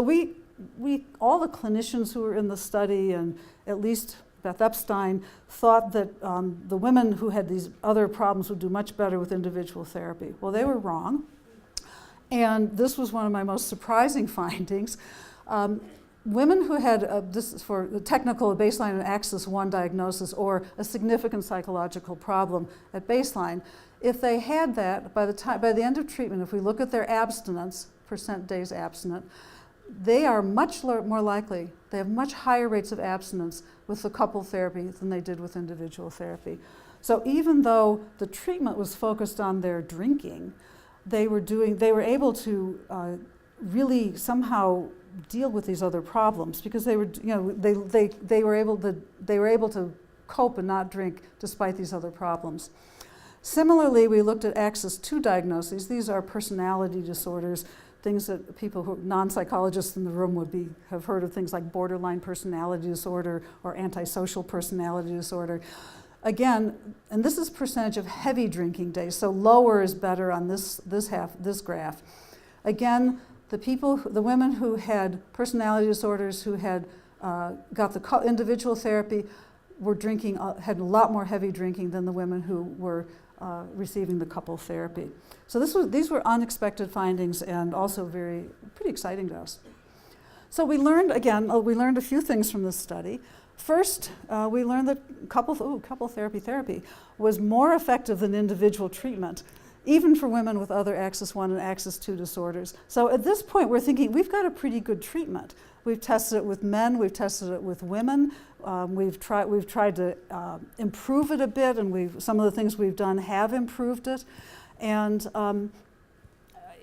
all the clinicians who were in the study, and at least Beth Epstein, thought that the women who had these other problems would do much better with individual therapy. Well, they were wrong. And this was one of my most surprising findings. Women who had, this is for the technical baseline and axis 1 diagnosis or a significant psychological problem at baseline, if they had that, by the end of treatment, if we look at their abstinence, percent days abstinent, they are much more likely, they have much higher rates of abstinence with the couple therapy than they did with individual therapy. So even though the treatment was focused on their drinking, they were able to really somehow deal with these other problems because they were able to cope and not drink despite these other problems. Similarly, we looked at axis 2 diagnoses. These are personality disorders, things that people who non-psychologists in the room have heard of, things like borderline personality disorder or antisocial personality disorder. Again, and this is percentage of heavy drinking days, so lower is better on this graph. Again, the women who had personality disorders, who had got the individual therapy, had a lot more heavy drinking than the women who were receiving the couple therapy. So these were unexpected findings and also pretty exciting to us. So we learned a few things from this study. First, we learned that couple therapy was more effective than individual treatment, even for women with other axis 1 and axis 2 disorders. So at this point, we're thinking we've got a pretty good treatment. We've tested it with men, we've tested it with women. We've tried to improve it a bit, and some of the things we've done have improved it. And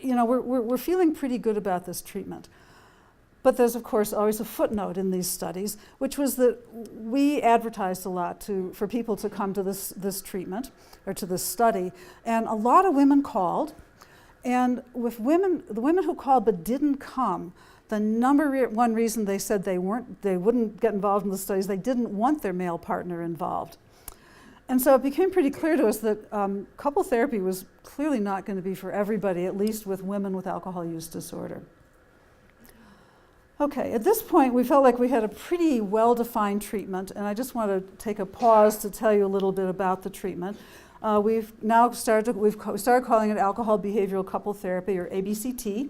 we're feeling pretty good about this treatment. But there's, of course, always a footnote in these studies, which was that we advertised a lot for people to come to this treatment or to this study. And a lot of women called. And with the women who called but didn't come, the number one reason they said they wouldn't get involved in the studies, they didn't want their male partner involved. And so it became pretty clear to us that couple therapy was clearly not going to be for everybody, at least with women with alcohol use disorder. Okay, at this point, we felt like we had a pretty well-defined treatment, and I just want to take a pause to tell you a little bit about the treatment. We've started calling it alcohol behavioral couple therapy, or ABCT.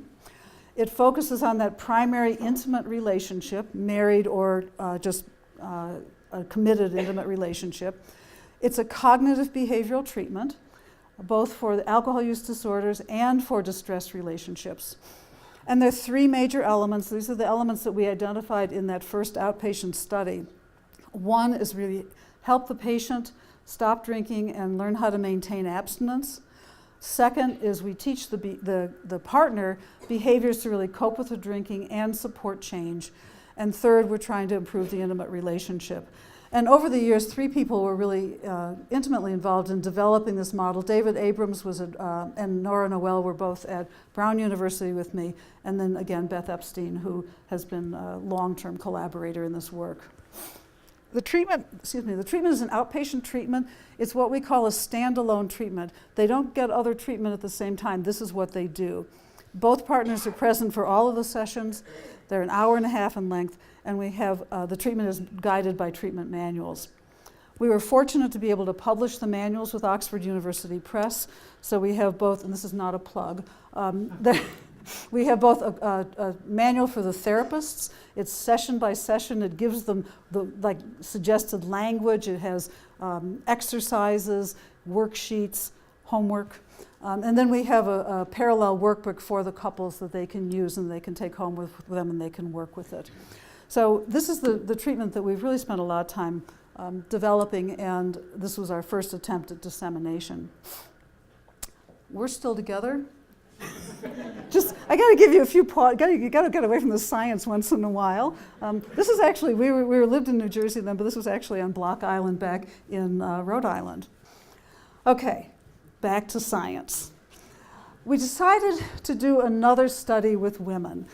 It focuses on that primary intimate relationship, married or just a committed intimate relationship. It's a cognitive behavioral treatment, both for the alcohol use disorders and for distressed relationships. And there are 3 major elements. These are the elements that we identified in that first outpatient study. One is really help the patient stop drinking and learn how to maintain abstinence. Second is we teach the partner behaviors to really cope with the drinking and support change. And third, we're trying to improve the intimate relationship. And over the years, 3 people were really intimately involved in developing this model. David Abrams and Nora Noel were both at Brown University with me, and then again, Beth Epstein, who has been a long-term collaborator in this work. The treatment is an outpatient treatment. It's what we call a standalone treatment. They don't get other treatment at the same time. This is what they do. Both partners are present for all of the sessions. They're an hour and a half in length, and we have the treatment is guided by treatment manuals. We were fortunate to be able to publish the manuals with Oxford University Press, so we have both, and this is not a plug, we have both a manual for the therapists. It's session by session. It gives them the suggested language. It has exercises, worksheets, homework. And then we have a parallel workbook for the couples that they can use and they can take home with them and they can work with it. So this is the treatment that we've really spent a lot of time developing, and this was our first attempt at dissemination. We're still together. I got to give you a few you got to get away from the science once in a while. This is actually, we lived in New Jersey then, but this was actually on Block Island back in Rhode Island. Okay, back to science. We decided to do another study with women.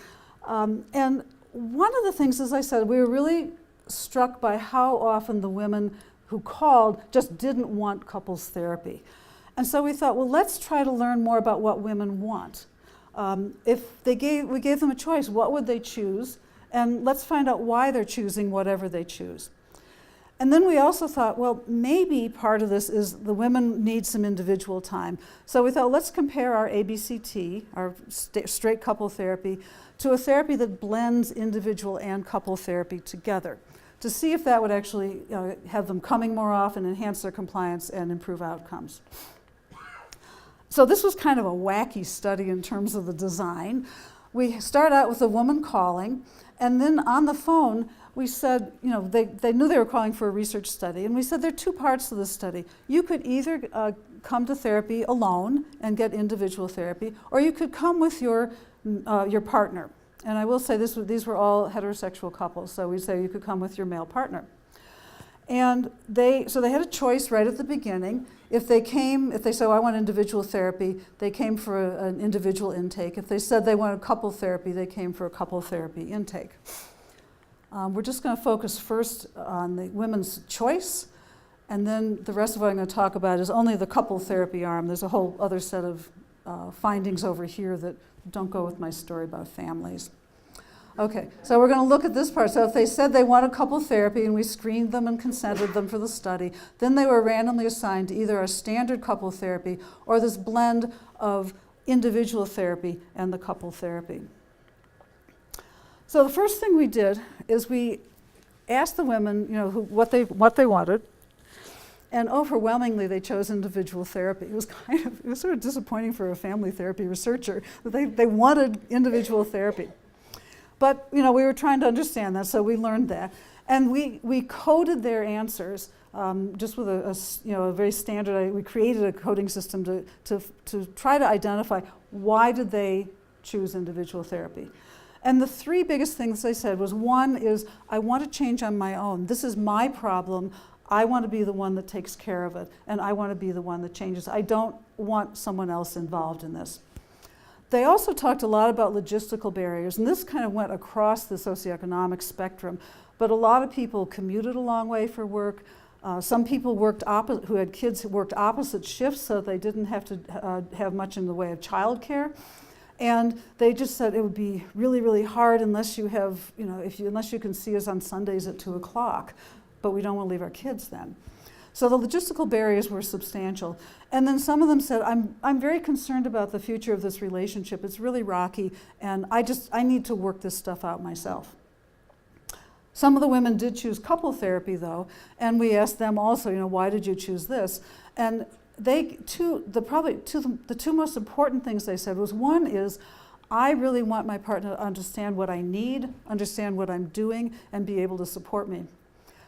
And one of the things, as I said, we were really struck by how often the women who called just didn't want couples therapy. And so we thought, well, let's try to learn more about what women want. If we gave them a choice, what would they choose? And let's find out why they're choosing whatever they choose. And then we also thought, well, maybe part of this is the women need some individual time. So we thought, let's compare our ABCT, our straight couple therapy, to a therapy that blends individual and couple therapy together, to see if that would actually have them coming more often, enhance their compliance, and improve outcomes. So this was kind of a wacky study in terms of the design. We start out with a woman calling, and then on the phone, we said, they knew they were calling for a research study, and we said there are two parts to this study. You could either come to therapy alone and get individual therapy, or you could come with your partner. And I will say these were all heterosexual couples, so we say you could come with your male partner. And so they had a choice right at the beginning. If they said, I want individual therapy, they came for an individual intake. If they said they wanted couple therapy, they came for a couple therapy intake. We're just going to focus first on the women's choice, and then the rest of what I'm going to talk about is only the couple therapy arm. There's a whole other set of findings over here that don't go with my story about families. Okay, so we're going to look at this part. So if they said they wanted couple therapy and we screened them and consented them for the study, then they were randomly assigned to either a standard couple therapy or this blend of individual therapy and the couple therapy. So the first thing we did is we asked the women, what they wanted, and overwhelmingly they chose individual therapy. It was sort of disappointing for a family therapy researcher that they wanted individual therapy. But we were trying to understand that, so we learned that, and we coded their answers just with a very standard. We created a coding system to try to identify why did they choose individual therapy. And the three biggest things they said was, one is, I want to change on my own. This is my problem. I want to be the one that takes care of it, and I want to be the one that changes. I don't want someone else involved in this. They also talked a lot about logistical barriers, and this kind of went across the socioeconomic spectrum, but a lot of people commuted a long way for work. Some people who had kids who worked opposite shifts, so they didn't have to have much in the way of childcare. And they just said it would be really, really hard unless you have, unless you can see us on Sundays at 2 o'clock, but we don't want to leave our kids then. So the logistical barriers were substantial. And then some of them said, I'm very concerned about the future of this relationship. It's really rocky, and I need to work this stuff out myself. Some of the women did choose couple therapy, though, and we asked them also, why did you choose this? And the two most important things they said was, one is, I really want my partner to understand what I need, understand what I'm doing, and be able to support me.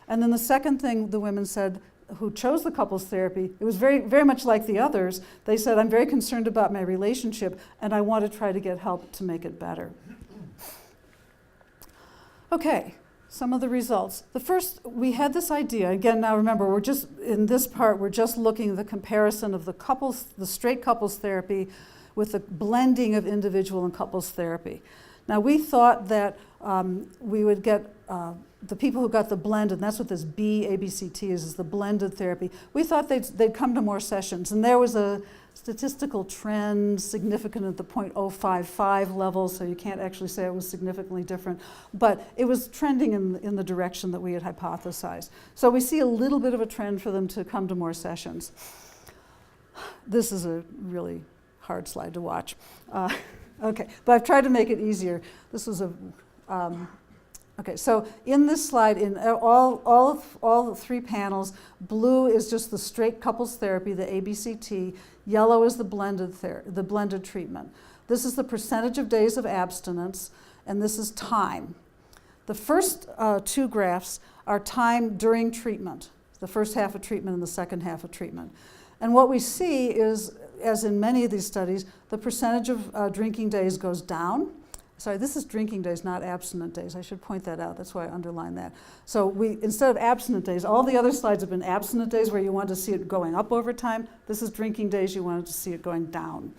And then the second thing the women said, who chose the couples therapy, it was very, very much like the others. They said, I'm very concerned about my relationship, and I want to try to get help to make it better. Okay, some of the results. The first, we had this idea. Again, now remember, we're just looking at the comparison of the straight couples therapy with the blending of individual and couples therapy. Now, we thought that we would get the people who got the blend, and that's what this ABCT is the blended therapy. We thought they'd come to more sessions, and there was a statistical trend significant at the 0.055 level, so you can't actually say it was significantly different, but it was trending in the direction that we had hypothesized. So we see a little bit of a trend for them to come to more sessions. This is a really hard slide to watch. Okay, but I've tried to make it easier. This was Okay, so in this slide, in all 3 panels, blue is just the straight couples therapy, the ABCT. Yellow is the blended treatment. This is the percentage of days of abstinence, and this is time. The first 2 graphs are time during treatment, the first half of treatment and the second half of treatment. And what we see is, as in many of these studies, the percentage of drinking days goes down. Sorry, this is drinking days, not abstinent days. I should point that out. That's why I underlined that. So instead of abstinent days, all the other slides have been abstinent days where you want to see it going up over time. This is drinking days, you wanted to see it going down.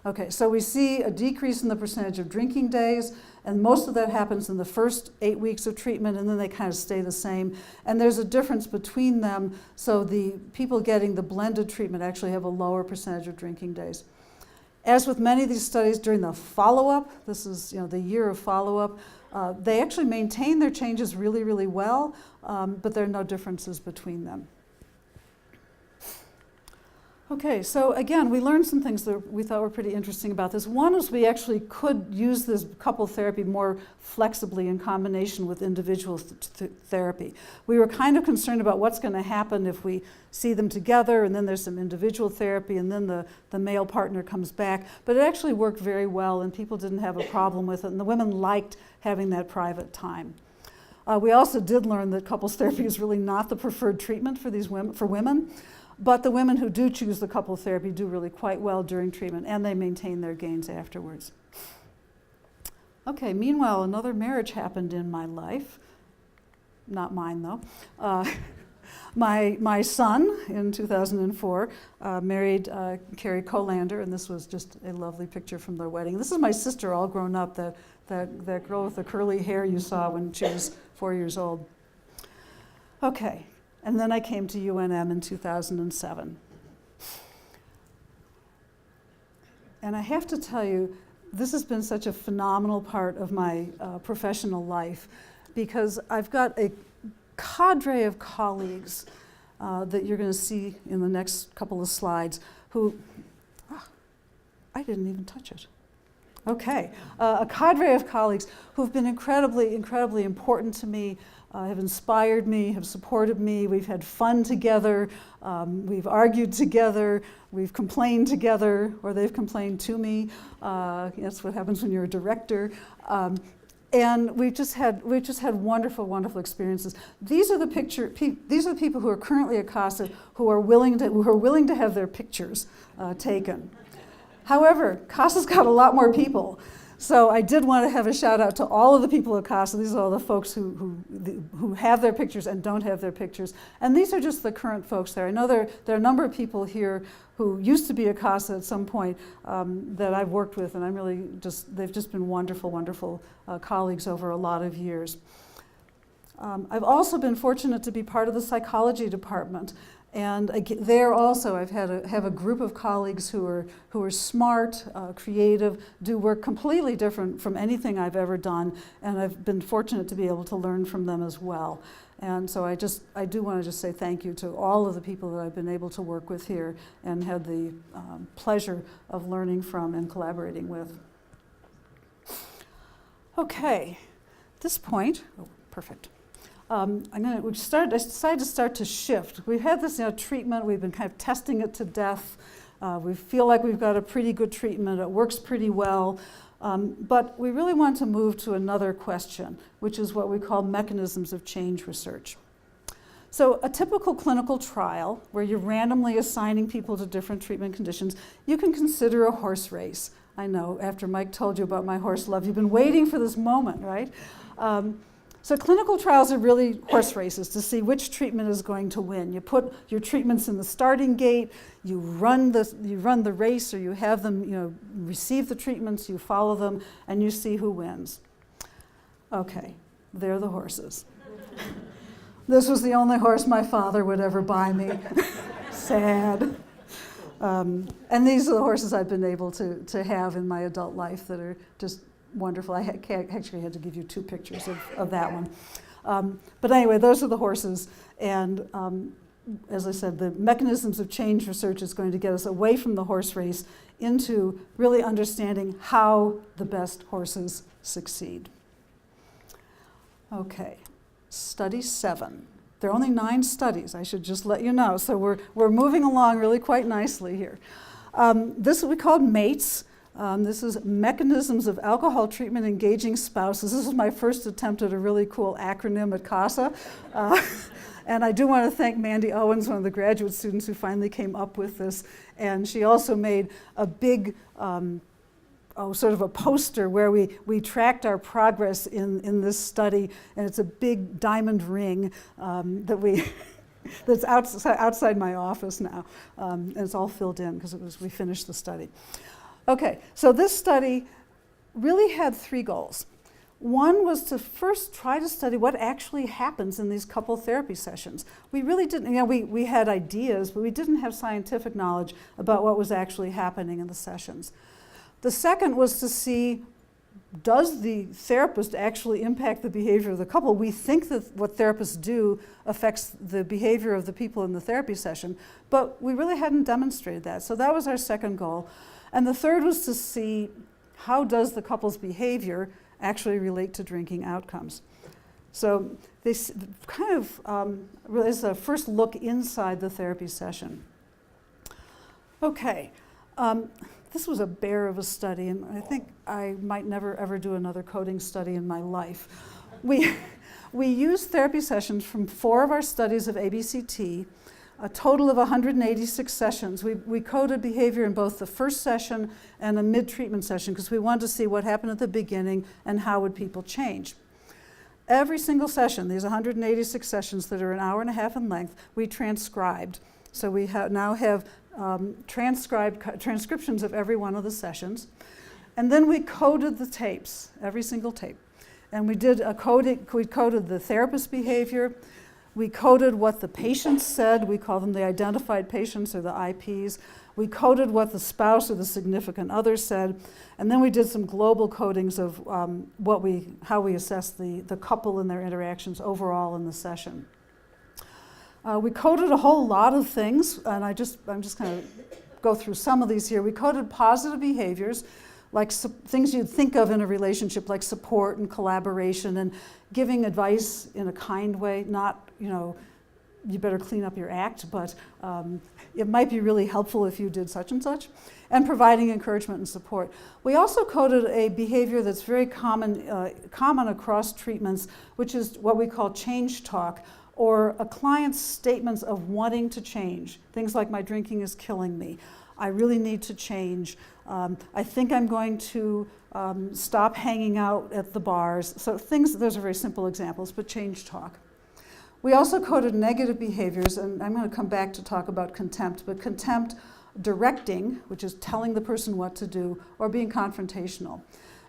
Okay, so we see a decrease in the percentage of drinking days, and most of that happens in the first 8 weeks of treatment, and then they kind of stay the same. And there's a difference between them, so the people getting the blended treatment actually have a lower percentage of drinking days. As with many of these studies, during the follow-up, this is the year of follow-up, they actually maintain their changes really, really well, but there are no differences between them. Okay, so again, we learned some things that we thought were pretty interesting about this. One is we actually could use this couple therapy more flexibly in combination with individual therapy. We were kind of concerned about what's going to happen if we see them together and then there's some individual therapy and then the male partner comes back. But it actually worked very well and people didn't have a problem with it, and the women liked having that private time. We also did learn that couples therapy is really not the preferred treatment for women. But the women who do choose the couple therapy do really quite well during treatment, and they maintain their gains afterwards. Okay, meanwhile, another marriage happened in my life. Not mine, though. My son, in 2004, married Carrie Colander, and this was just a lovely picture from their wedding. This is my sister all grown up, that girl with the curly hair you saw when she was 4 years old. Okay. And then I came to UNM in 2007. And I have to tell you, this has been such a phenomenal part of my professional life because I've got a cadre of colleagues that you're going to see in the next couple of slides who, I didn't even touch it. Okay, a cadre of colleagues who've been incredibly, incredibly important to me, have inspired me, have supported me. We've had fun together, we've argued together, we've complained together, or they've complained to me. That's what happens when you're a director. And we've just had wonderful, wonderful experiences. These are the people who are currently at CASA who are willing to have their pictures taken. However, CASA's got a lot more people. So I did want to have a shout out to all of the people at CASA. These are all the folks who have their pictures and don't have their pictures. And these are just the current folks there. I know there are a number of people here who used to be at CASA at some point that I've worked with, and they've just been wonderful, wonderful colleagues over a lot of years. I've also been fortunate to be part of the psychology department. And there also, have a group of colleagues who are smart, creative, do work completely different from anything I've ever done, and I've been fortunate to be able to learn from them as well. And so I do want to just say thank you to all of the people that I've been able to work with here and had the pleasure of learning from and collaborating with. Okay, at this point, perfect. I decided to start to shift. We've had this treatment, we've been kind of testing it to death. We feel like we've got a pretty good treatment, it works pretty well. But we really want to move to another question, which is what we call mechanisms of change research. So a typical clinical trial, where you're randomly assigning people to different treatment conditions, you can consider a horse race. I know, after Mike told you about my horse love, you've been waiting for this moment, right? So clinical trials are really horse races to see which treatment is going to win. You put your treatments in the starting gate, you run the race, or you have them receive the treatments, you follow them, and you see who wins. Okay, they're the horses. This was the only horse my father would ever buy me. Sad. And these are the horses I've been able to have in my adult life that are just wonderful. I actually had to give you 2 pictures of that one. But anyway, those are the horses. And as I said, the mechanisms of change research is going to get us away from the horse race into really understanding how the best horses succeed. Okay, study 7. There are only 9 studies, I should just let you know. So we're moving along really quite nicely here. This we called MATES. This is Mechanisms of Alcohol Treatment Engaging Spouses. This is my first attempt at a really cool acronym at CASA. And I do want to thank Mandy Owens, one of the graduate students who finally came up with this. And she also made a big sort of a poster where we tracked our progress in this study, and it's a big diamond ring that's outside my office now, and it's all filled in because we finished the study. Okay, so this study really had 3 goals. One was to first try to study what actually happens in these couple therapy sessions. We really didn't, we had ideas, but we didn't have scientific knowledge about what was actually happening in the sessions. The second was to see, does the therapist actually impact the behavior of the couple? We think that what therapists do affects the behavior of the people in the therapy session, but we really hadn't demonstrated that. So that was our second goal. And the third was to see, how does the couple's behavior actually relate to drinking outcomes? So this kind of is a first look inside the therapy session. Okay. This was a bear of a study, and I think I might never ever do another coding study in my life. We used therapy sessions from 4 of our studies of ABCT, a total of 186 sessions. We coded behavior in both the first session and a mid-treatment session because we wanted to see what happened at the beginning and how would people change. Every single session, these 186 sessions that are an hour and a half in length, we transcribed. So we now have transcriptions of every one of the sessions. And then we coded the tapes, every single tape. And we did we coded the therapist behavior. We coded what the patients said. We call them the identified patients or the IPs. We coded what the spouse or the significant other said. And then we did some global codings of how we assess the couple and their interactions overall in the session. We coded a whole lot of things, and I'm just going to go through some of these here. We coded positive behaviors, like things you'd think of in a relationship, like support and collaboration and giving advice in a kind way, not, you better clean up your act, but it might be really helpful if you did such and such, and providing encouragement and support. We also coded a behavior that's very common across treatments, which is what we call change talk, or a client's statements of wanting to change. Things like, my drinking is killing me. I really need to change. I think I'm going to stop hanging out at the bars. So those are very simple examples, but change talk. We also coded negative behaviors, and I'm going to come back to talk about contempt, but contempt, directing, which is telling the person what to do, or being confrontational.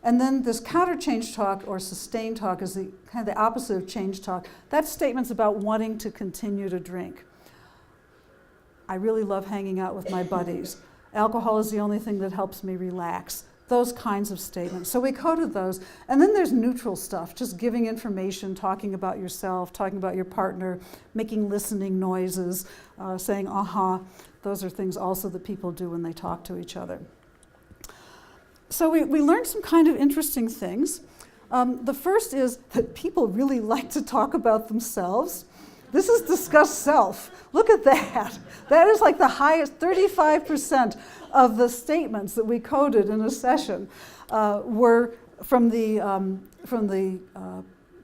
And then this counter change talk or sustained talk is kind of the opposite of change talk. That's statements about wanting to continue to drink. I really love hanging out with my buddies. Alcohol is the only thing that helps me relax. Those kinds of statements. So we coded those. And then there's neutral stuff, just giving information, talking about yourself, talking about your partner, making listening noises, saying, aha. Those are things also that people do when they talk to each other. So we learned some kind of interesting things. The first is that people really like to talk about themselves. This is discuss self. Look at that. That is like the highest, 35% of the statements that we coded in a session were from the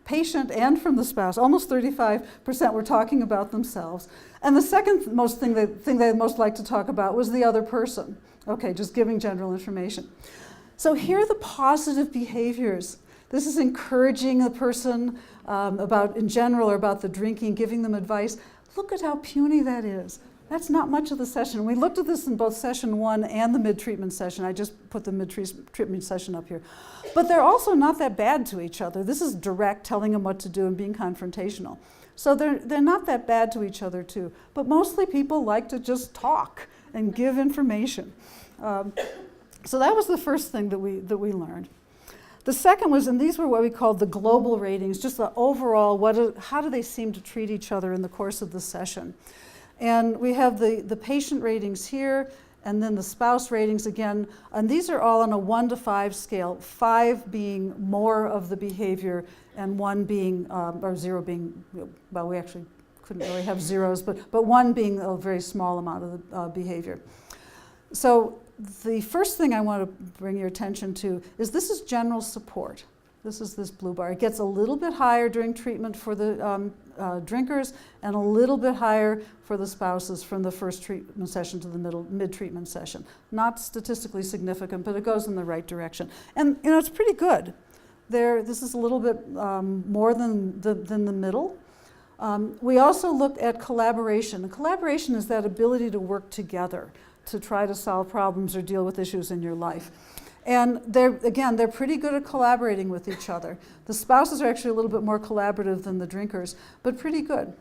patient and from the spouse. Almost 35% were talking about themselves. And the second most thing they most liked to talk about was the other person. Okay, just giving general information. So here are the positive behaviors. This is encouraging the person about, in general, or about the drinking, giving them advice. Look at how puny that is. That's not much of the session. We looked at this in both session 1 and the mid-treatment session. I just put the mid-treatment session up here. But they're also not that bad to each other. This is direct, telling them what to do and being confrontational. So they're not that bad to each other too. But mostly people like to just talk and give information. So that was the first thing that we learned. The second was, and these were what we called the global ratings, just the overall, how do they seem to treat each other in the course of the session. And we have the patient ratings here, And then the spouse ratings again, and these are all on a 1 to 5 scale, 5 being more of the behavior and 1 being, or 0 being, well, we actually couldn't really have zeros, but 1 being a very small amount of the behavior. So the first thing I want to bring your attention to is this is general support. This is this blue bar. It gets a little bit higher during treatment for the drinkers and a little bit higher for the spouses from the first treatment session to the mid-treatment session. Not statistically significant, but it goes in the right direction. And you know, it's pretty good. This is a little bit more than the middle. We also looked at collaboration. And collaboration is that ability to work together to try to solve problems or deal with issues in your life. And they're pretty good at collaborating with each other. The spouses are actually a little bit more collaborative than the drinkers, but pretty good.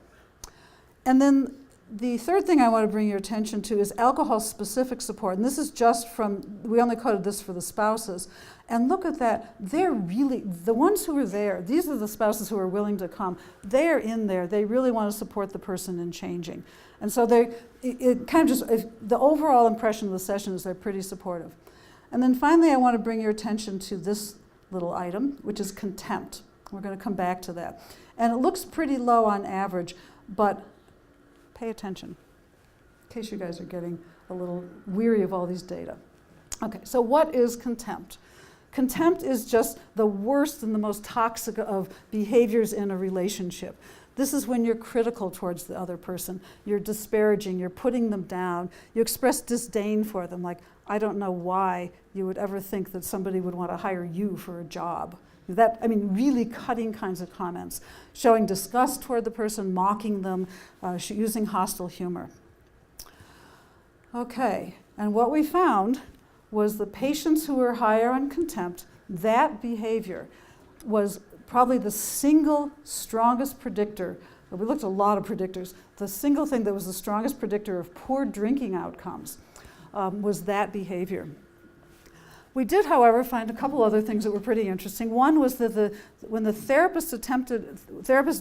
And then the third thing I want to bring your attention to is alcohol-specific support. And this is just from, we only coded this for the spouses. And look at that, they're really, the ones who are there, these are the spouses who are willing to come. They are in there, they really want to support the person in changing. And so it kind of just, the overall impression of the session is they're pretty supportive. And then finally, I want to bring your attention to this little item, which is contempt. We're going to come back to that. And it looks pretty low on average, but pay attention, in case you guys are getting a little weary of all these data. Okay, so what is contempt? Contempt is just the worst and the most toxic of behaviors in a relationship. This is when you're critical towards the other person. You're disparaging, you're putting them down. You express disdain for them, like, I don't know why you would ever think that somebody would want to hire you for a job. Really cutting kinds of comments, showing disgust toward the person, mocking them, using hostile humor. Okay, and what we found was the patients who were higher on contempt, that behavior was probably the single strongest predictor. We looked at a lot of predictors. The single thing that was the strongest predictor of poor drinking outcomes was that behavior. We did, however, find a couple other things that were pretty interesting. One was that when the therapists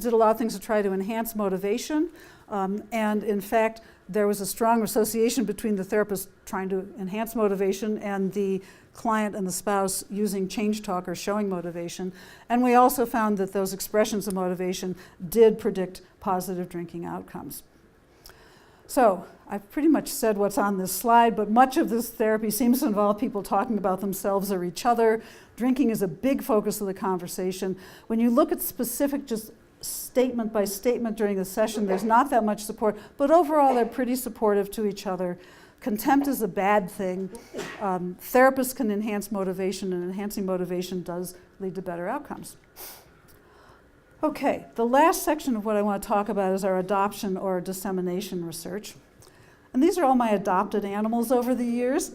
did a lot of things to try to enhance motivation, and in fact, there was a strong association between the therapist trying to enhance motivation and the client and the spouse using change talk or showing motivation. And we also found that those expressions of motivation did predict positive drinking outcomes. So I've pretty much said what's on this slide, but much of this therapy seems to involve people talking about themselves or each other. Drinking is a big focus of the conversation. When you look at specific, just statement by statement during the session, there's not that much support, but overall they're pretty supportive to each other. Contempt is a bad thing. Therapists can enhance motivation, and enhancing motivation does lead to better outcomes. Okay, the last section of what I want to talk about is our adoption or dissemination research. And these are all my adopted animals over the years,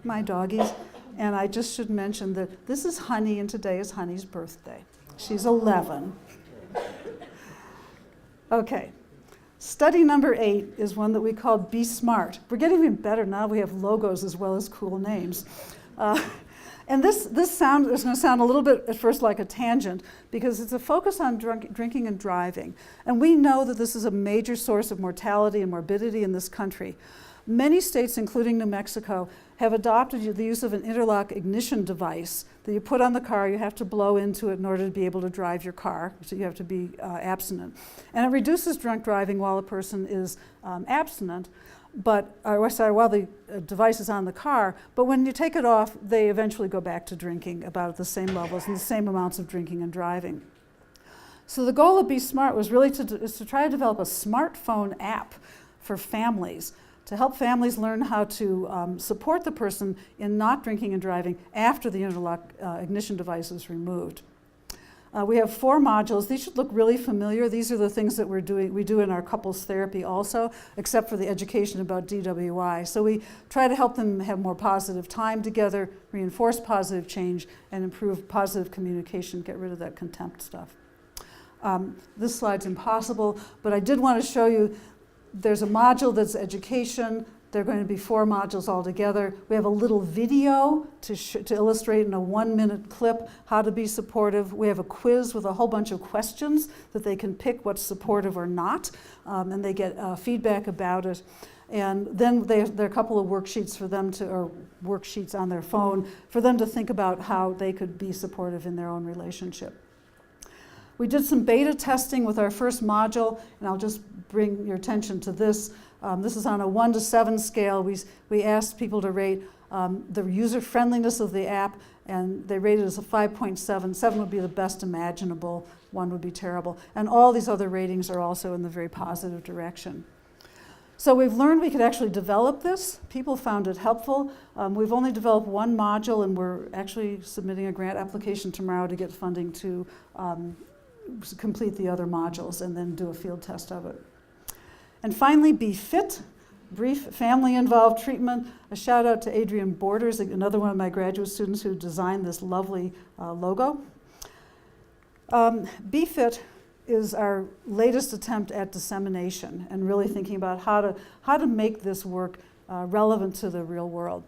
my doggies. And I just should mention that this is Honey, and today is Honey's birthday. She's 11. Okay, study number 8 is one that we called Be Smart. We're getting even better now. We have logos as well as cool names. And this is going to sound a little bit at first like a tangent because it's a focus on drinking and driving. And we know that this is a major source of mortality and morbidity in this country. Many states, including New Mexico, have adopted the use of an interlock ignition device that you put on the car. You have to blow into it in order to be able to drive your car, so you have to be abstinent. And it reduces drunk driving while a person is abstinent, while the device is on the car, but when you take it off, they eventually go back to drinking about at the same levels and the same amounts of drinking and driving. So the goal of Be Smart was really to try to develop a smartphone app for families to help families learn how to support the person in not drinking and driving after the interlock ignition device is removed. We have 4 modules. These should look really familiar. These are the things that we do in our couples therapy also, except for the education about DWI. So we try to help them have more positive time together, reinforce positive change, and improve positive communication, get rid of that contempt stuff. This slide's impossible, but I did want to show you there's a module that's education. There are going to be 4 modules altogether. We have a little video to illustrate in a 1-minute clip how to be supportive. We have a quiz with a whole bunch of questions that they can pick what's supportive or not, and they get feedback about it. And then there are a couple of worksheets for them to, or worksheets on their phone, for them to think about how they could be supportive in their own relationship. We did some beta testing with our first module, and I'll just bring your attention to this. This is on a 1 to 7 scale. We asked people to rate the user friendliness of the app, and they rated it as a 5.7. 7 would be the best imaginable, 1 would be terrible. And all these other ratings are also in the very positive direction. So we've learned we could actually develop this. People found it helpful. We've only developed 1 module, and we're actually submitting a grant application tomorrow to get funding to complete the other modules and then do a field test of it. And finally, Be Fit, brief family-involved treatment. A shout out to Adrian Borders, another one of my graduate students who designed this lovely logo. Be Fit is our latest attempt at dissemination and really thinking about how to make this work relevant to the real world.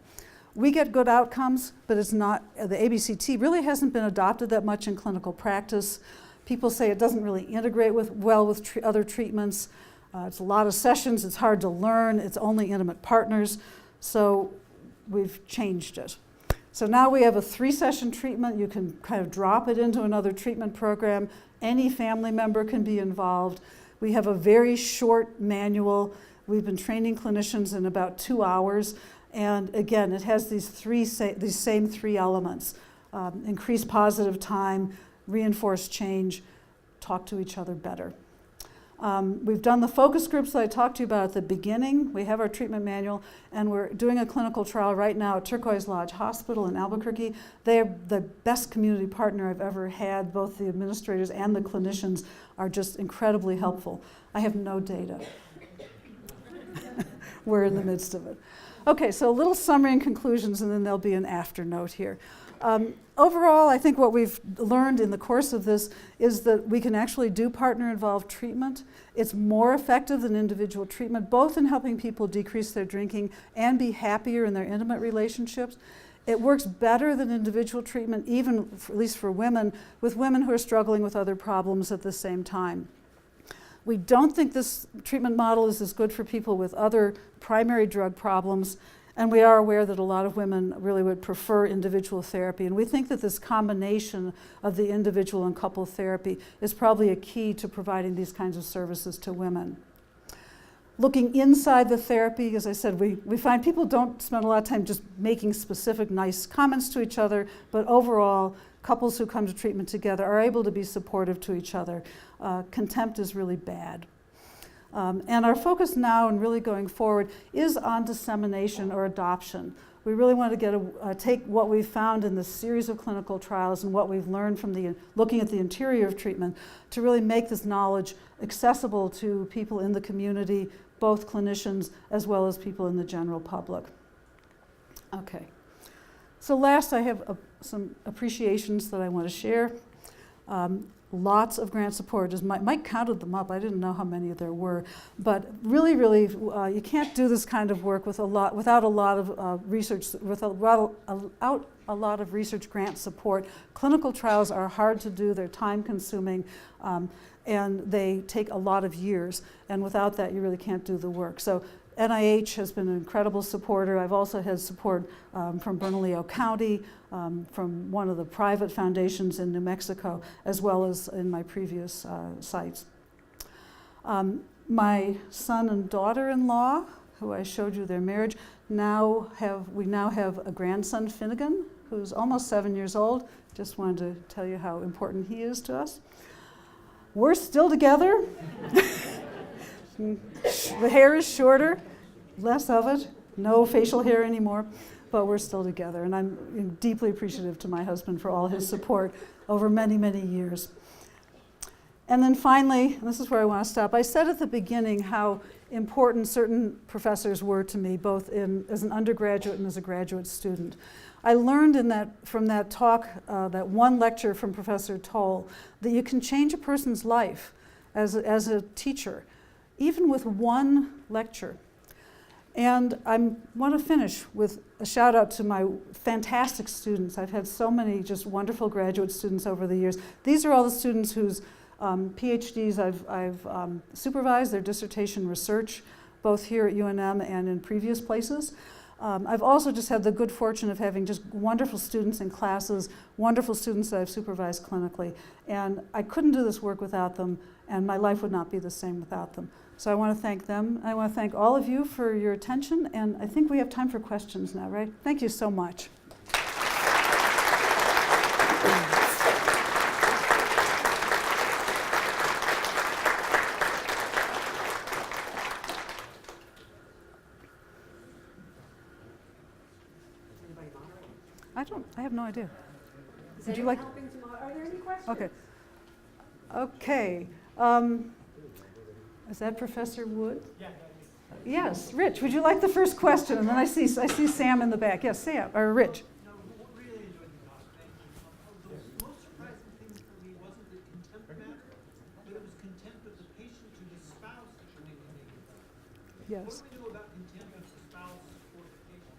We get good outcomes, but it's not, the ABCT really hasn't been adopted that much in clinical practice. People say it doesn't really integrate well with other treatments. It's a lot of sessions, it's hard to learn, it's only intimate partners, so we've changed it. So now we have a 3-session treatment. You can kind of drop it into another treatment program. Any family member can be involved. We have a very short manual. We've been training clinicians in about 2 hours, and again, it has these same 3 elements. Increase positive time, reinforce change, talk to each other better. We've done the focus groups that I talked to you about at the beginning. We have our treatment manual, and we're doing a clinical trial right now at Turquoise Lodge Hospital in Albuquerque. They're the best community partner I've ever had. Both the administrators and the clinicians are just incredibly helpful. I have no data. We're in the midst of it. Okay, so a little summary and conclusions, and then there'll be an after note here. Overall, I think what we've learned in the course of this is that we can actually do partner-involved treatment. It's more effective than individual treatment, both in helping people decrease their drinking and be happier in their intimate relationships. It works better than individual treatment, even, at least for women, with women who are struggling with other problems at the same time. We don't think this treatment model is as good for people with other primary drug problems. And we are aware that a lot of women really would prefer individual therapy. And we think that this combination of the individual and couple therapy is probably a key to providing these kinds of services to women. Looking inside the therapy, as I said, we find people don't spend a lot of time just making specific nice comments to each other, but overall, couples who come to treatment together are able to be supportive to each other. Contempt is really bad. And our focus now and really going forward is on dissemination or adoption. We really want to take what we've found in this series of clinical trials and what we've learned from looking at the interior of treatment to really make this knowledge accessible to people in the community, both clinicians as well as people in the general public. Okay. So last, I have some appreciations that I want to share. Lots of grant support. Mike counted them up. I didn't know how many there were, but really, you can't do this kind of work without a lot of research, without a lot of research grant support. Clinical trials are hard to do. They're time-consuming, and they take a lot of years. And without that, you really can't do the work. So NIH has been an incredible supporter. I've also had support from Bernalillo County, from one of the private foundations in New Mexico, as well as in my previous sites. My son and daughter-in-law, who I showed you their marriage, we now have a grandson, Finnegan, who's almost 7 years old. Just wanted to tell you how important he is to us. We're still together. The hair is shorter, less of it, no facial hair anymore, but we're still together. And I'm deeply appreciative to my husband for all his support over many, many years. And then finally, and this is where I want to stop, I said at the beginning how important certain professors were to me, both as an undergraduate and as a graduate student. I learned from that talk, that one lecture from Professor Toll, that you can change a person's life as a teacher, even with one lecture. And I want to finish with a shout out to my fantastic students. I've had so many just wonderful graduate students over the years. These are all the students whose PhDs I've supervised, their dissertation research. both here at UNM and in previous places. I've also just had the good fortune of having just wonderful students in classes, wonderful students that I've supervised clinically, and I couldn't do this work without them, and my life would not be the same without them. So I want to thank them. I want to thank all of you for your attention, and I think we have time for questions now, right? Thank you so much. I have no idea. Would you like? Are there any questions? Okay. Okay. Is that Professor Wood? Yeah. Yes, Rich. Would you like the first question? And then I see Sam in the back. Yes, Sam or Rich. No, really enjoyed the talk. Thank you. The most surprising thing for me wasn't the contempt matter, but it was contempt of the patient to the spouse that you're making. Yes. What do we do about contempt of the spouse or the patient?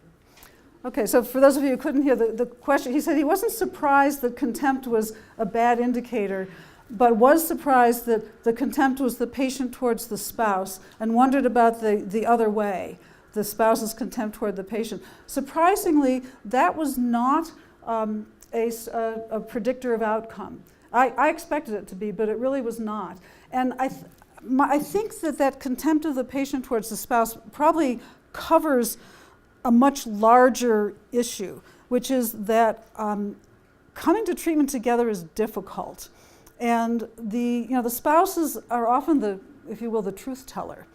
Okay, so for those of you who couldn't hear the question, he said he wasn't surprised that contempt was a bad indicator, but was surprised that the contempt was the patient towards the spouse and wondered about the other way, the spouse's contempt toward the patient. Surprisingly, that was not a predictor of outcome. I expected it to be, but it really was not. And I think that contempt of the patient towards the spouse probably covers a much larger issue, which is that coming to treatment together is difficult. And the spouses are often the, if you will, the truth teller.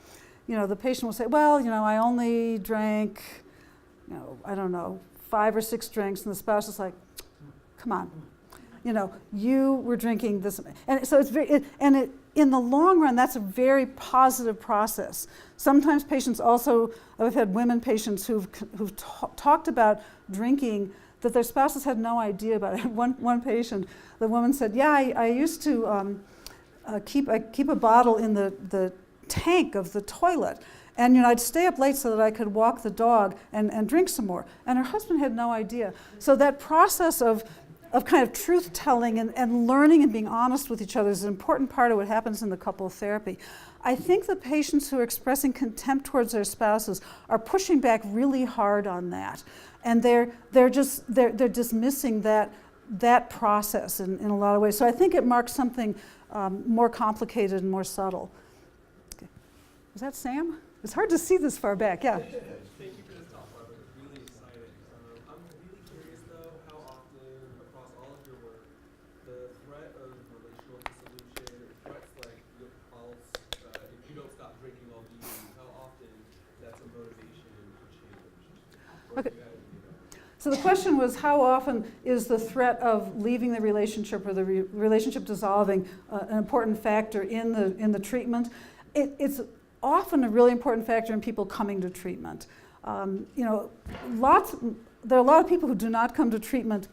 The patient will say, well, I only drank, I don't know, 5 or 6 drinks, and the spouse is like, come on, you were drinking this. And so it's in the long run, that's a very positive process. Sometimes patients also, I've had women patients who've talked about drinking that their spouses had no idea about it. One patient, the woman said, yeah, I used to keep a bottle in the tank of the toilet. And I'd stay up late so that I could walk the dog and drink some more. And her husband had no idea. So that process of kind of truth-telling and learning and being honest with each other is an important part of what happens in the couple therapy. I think the patients who are expressing contempt towards their spouses are pushing back really hard on that. And they're dismissing that process in a lot of ways. So I think it marks something more complicated and more subtle. Okay. Is that Sam? It's hard to see this far back, yeah. Thank you for this talk, Barbara. It's really exciting. I'm really curious, though, how often, across all of your work, the threat of relational dissolution, or threats like your pulse, if you don't stop drinking, I'll leave you, how often that's a motivation for change? Okay. So the question was, how often is the threat of leaving the relationship or the relationship dissolving an important factor in the treatment? It's often a really important factor in people coming to treatment. There are a lot of people who do not come to treatment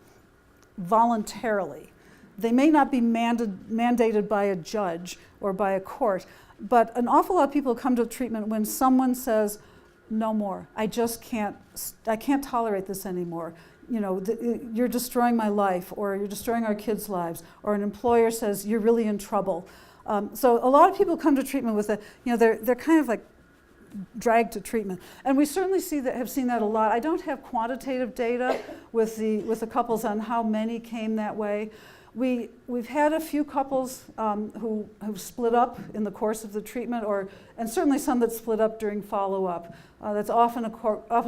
voluntarily. They may not be mandated by a judge or by a court, but an awful lot of people come to treatment when someone says, no more, I can't tolerate this anymore. You're destroying my life, or you're destroying our kids' lives, or an employer says, you're really in trouble. So a lot of people come to treatment with they're kind of like dragged to treatment. And we certainly have seen that a lot. I don't have quantitative data with the couples on how many came that way. We've had a few couples who split up in the course of the treatment, and certainly some that split up during follow-up. That's often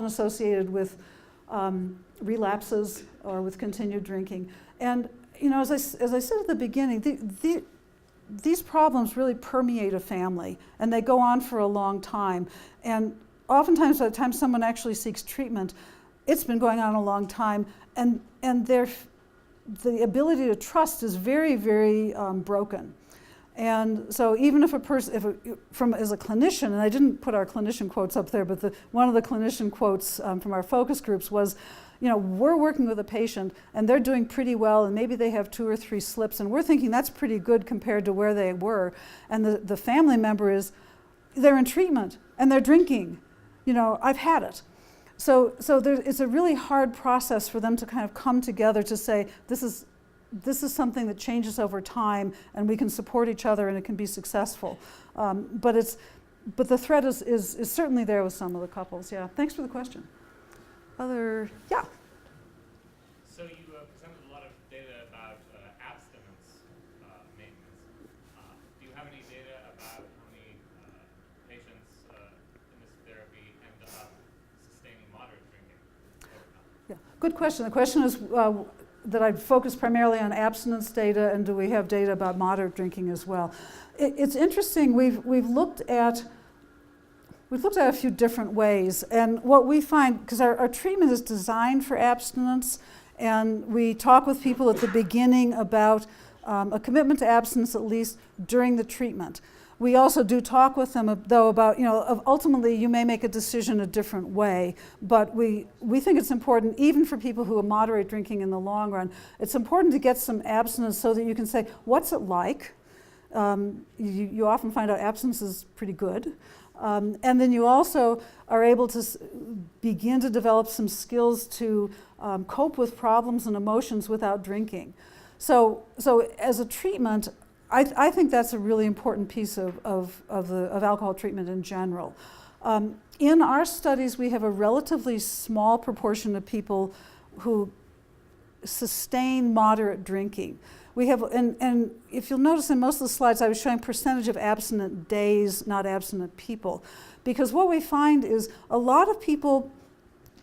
associated with relapses or with continued drinking. And as I said at the beginning, these problems really permeate a family, and they go on for a long time. And oftentimes, by the time someone actually seeks treatment, it's been going on a long time, and the ability to trust is very, very broken. And so even if a person, as a clinician, and I didn't put our clinician quotes up there, but one of the clinician quotes from our focus groups was, we're working with a patient and they're doing pretty well, and maybe they have 2 or 3 slips, and we're thinking that's pretty good compared to where they were. And the family member is, they're in treatment and they're drinking. I've had it. So it's a really hard process for them to kind of come together to say, this is something that changes over time, and we can support each other and it can be successful. But but the threat is certainly there with some of the couples. Yeah. Thanks for the question. Yeah. So you presented a lot of data about abstinence maintenance. Do you have any data about how many patients in this therapy end up sustaining moderate drinking over time? Yeah. Good question. The question is that I focus primarily on abstinence data, and do we have data about moderate drinking as well? It's interesting. We've looked at a few different ways, and what we find, because our treatment is designed for abstinence, and we talk with people at the beginning about a commitment to abstinence at least during the treatment. We also do talk with them, though, about, ultimately you may make a decision a different way, but we think it's important, even for people who moderate drinking in the long run, it's important to get some abstinence so that you can say, what's it like? You often find out abstinence is pretty good. And then you also are able to begin to develop some skills to cope with problems and emotions without drinking. So as a treatment, I think that's a really important piece of alcohol treatment in general. In our studies, we have a relatively small proportion of people who sustain moderate drinking. We have, and if you'll notice in most of the slides, I was showing percentage of abstinent days, not abstinent people. Because what we find is a lot of people,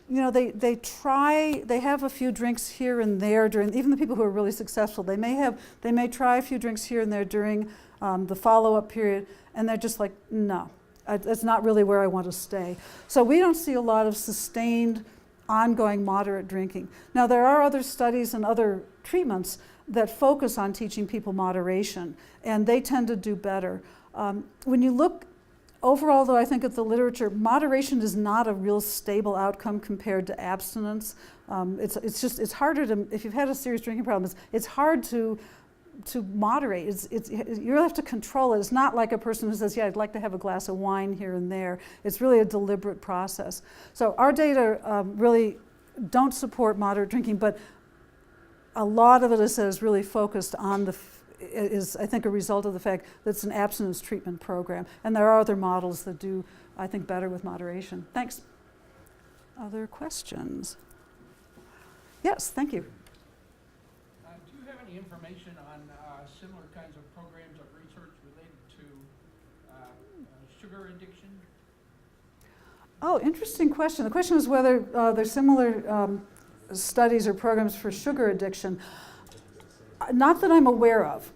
they have a few drinks here and there during, even the people who are really successful, they may try a few drinks here and there during the follow-up period, and they're just like, no, that's not really where I want to stay. So we don't see a lot of sustained, ongoing moderate drinking. Now, there are other studies and other treatments that focus on teaching people moderation, and they tend to do better. When you look overall, though, I think at the literature, moderation is not a real stable outcome compared to abstinence. It's harder to, if you've had a serious drinking problem, it's hard to moderate. You have to control it. It's not like a person who says, yeah, I'd like to have a glass of wine here and there. It's really a deliberate process. So our data really don't support moderate drinking, but a lot of it is really focused on is I think a result of the fact that it's an abstinence treatment program. And there are other models that do, I think, better with moderation. Thanks. Other questions? Yes, thank you. Do you have any information on similar kinds of programs of research related to sugar addiction? Oh, interesting question. The question is whether there's similar studies or programs for sugar addiction. Not that I'm aware of,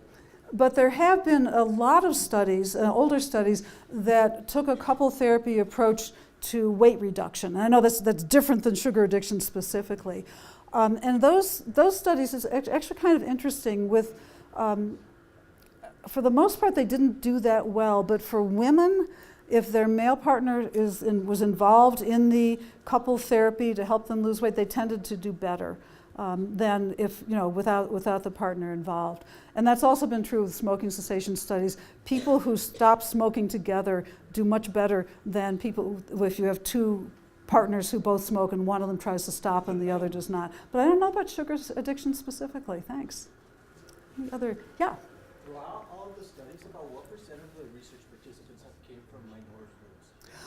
but there have been a lot of studies, older studies, that took a couple therapy approach to weight reduction. And I know that's different than sugar addiction specifically. And those studies is actually kind of interesting with, for the most part, they didn't do that well, but for women, if their male partner was involved in the couple therapy to help them lose weight, they tended to do better than if, without the partner involved. And that's also been true with smoking cessation studies. People who stop smoking together do much better than people if you have two partners who both smoke and one of them tries to stop and the other does not. But I don't know about sugar addiction specifically. Thanks. Any other? Yeah. Throughout all of the studies, about what percent of the research participants came from minority groups?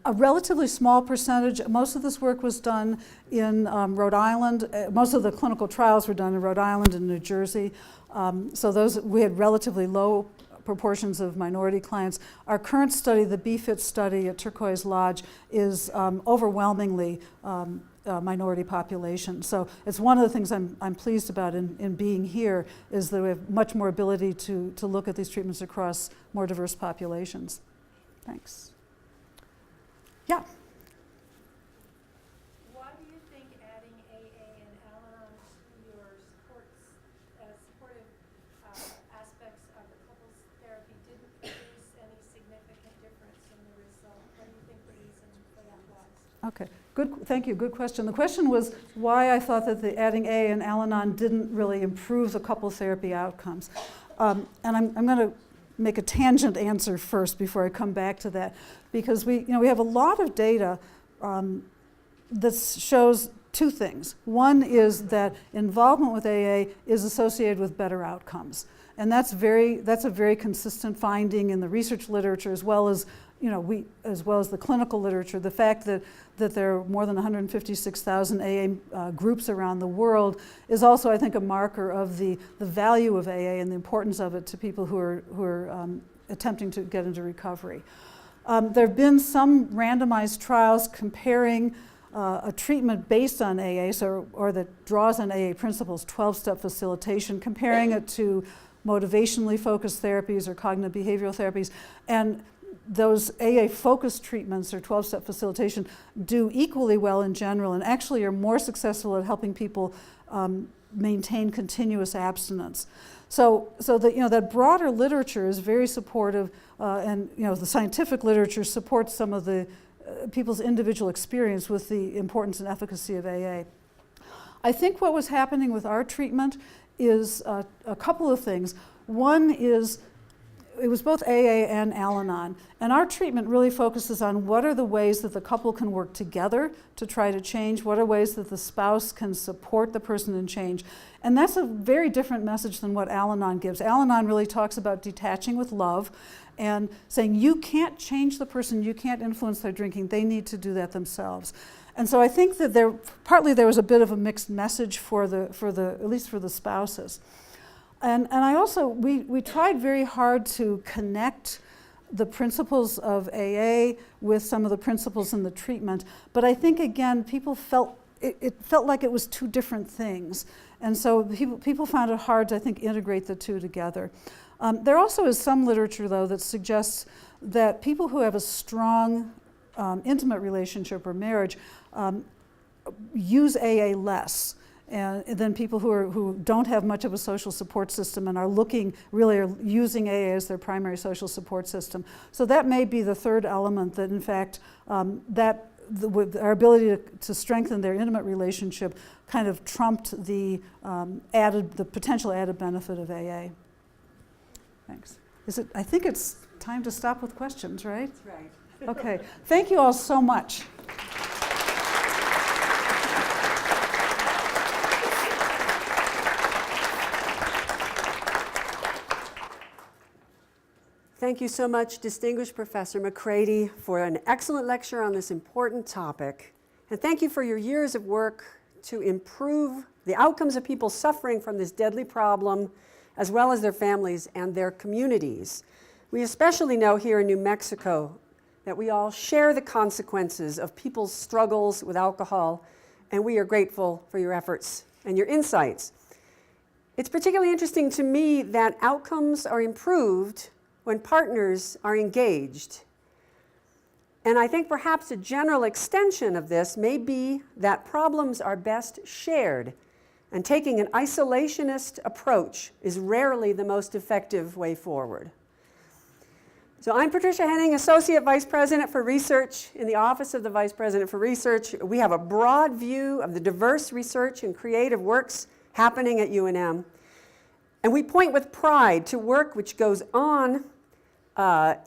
A relatively small percentage. Most of this work was done in Rhode Island. Most of the clinical trials were done in Rhode Island and New Jersey. So we had relatively low proportions of minority clients. Our current study, the BFIT study at Turquoise Lodge, is overwhelmingly minority population. So it's one of the things I'm pleased about in being here, is that we have much more ability to look at these treatments across more diverse populations. Thanks. Yeah. Why do you think adding AA and Al-Anon to your supportive aspects of the couples therapy didn't produce any significant difference in the result? What do you think the reason for that was? Okay. Good. Thank you. Good question. The question was why I thought that the adding AA and Al-Anon didn't really improve the couple therapy outcomes. And I'm going to make a tangent answer first before I come back to that, because we have a lot of data that shows two things. One is that involvement with AA is associated with better outcomes. And that's a very consistent finding in the research literature, as well as as well as the clinical literature. The fact that there are more than 156,000 AA groups around the world is also, I think, a marker of the value of AA and the importance of it to people who are attempting to get into recovery. There have been some randomized trials comparing a treatment based on AA, or that draws on AA principles, 12-step facilitation, comparing it to motivationally focused therapies or cognitive behavioral therapies. And those AA-focused treatments or 12-step facilitation do equally well in general, and actually are more successful at helping people maintain continuous abstinence. So that broader literature is very supportive, and the scientific literature supports some of the people's individual experience with the importance and efficacy of AA. I think what was happening with our treatment is a couple of things. One is it was both AA and Al-Anon, and our treatment really focuses on what are the ways that the couple can work together to try to change, what are ways that the spouse can support the person in change. And that's a very different message than what Al-Anon gives. Al-Anon really talks about detaching with love and saying you can't change the person, you can't influence their drinking, they need to do that themselves. And so I think that partly there was a bit of a mixed message at least for the spouses. And I also, we tried very hard to connect the principles of AA with some of the principles in the treatment, but I think again, people felt, it felt like it was two different things. And so people found it hard to, I think, integrate the two together. There also is some literature, though, that suggests that people who have a strong intimate relationship or marriage use AA less than people who don't have much of a social support system and are using AA as their primary social support system. So that may be the third element, that in fact with our ability to strengthen their intimate relationship kind of trumped the potential added benefit of AA. Thanks. I think it's time to stop with questions, right? That's right. Okay. Thank you all so much. Thank you so much, distinguished Professor McCready, for an excellent lecture on this important topic. And thank you for your years of work to improve the outcomes of people suffering from this deadly problem, as well as their families and their communities. We especially know here in New Mexico that we all share the consequences of people's struggles with alcohol, and we are grateful for your efforts and your insights. It's particularly interesting to me that outcomes are improved when partners are engaged. And I think perhaps a general extension of this may be that problems are best shared, and taking an isolationist approach is rarely the most effective way forward. So I'm Patricia Henning, Associate Vice President for Research in the Office of the Vice President for Research. We have a broad view of the diverse research and creative works happening at UNM. And we point with pride to work which goes on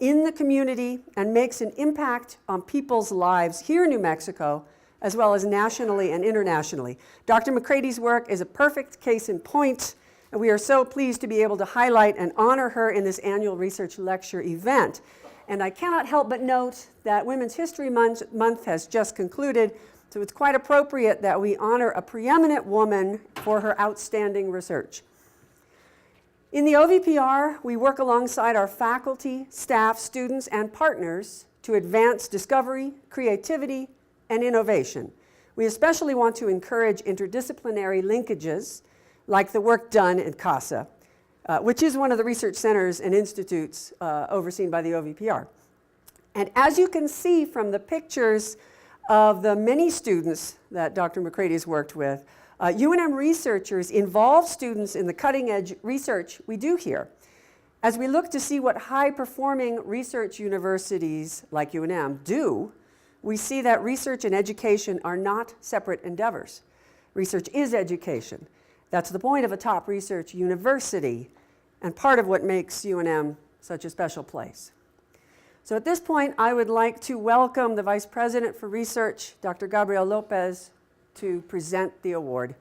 in the community and makes an impact on people's lives here in New Mexico, as well as nationally and internationally. Dr. McCready's work is a perfect case in point, and we are so pleased to be able to highlight and honor her in this annual research lecture event. And I cannot help but note that Women's History Month has just concluded, so it's quite appropriate that we honor a preeminent woman for her outstanding research. In the OVPR, we work alongside our faculty, staff, students, and partners to advance discovery, creativity, and innovation. We especially want to encourage interdisciplinary linkages, like the work done at CASA, which is one of the research centers and institutes overseen by the OVPR. And as you can see from the pictures of the many students that Dr. McCready has worked with, UNM researchers involve students in the cutting-edge research we do here. As we look to see what high-performing research universities like UNM do, we see that research and education are not separate endeavors. Research is education. That's the point of a top research university, and part of what makes UNM such a special place. So at this point, I would like to welcome the Vice President for Research, Dr. Gabriel Lopez, to present the award.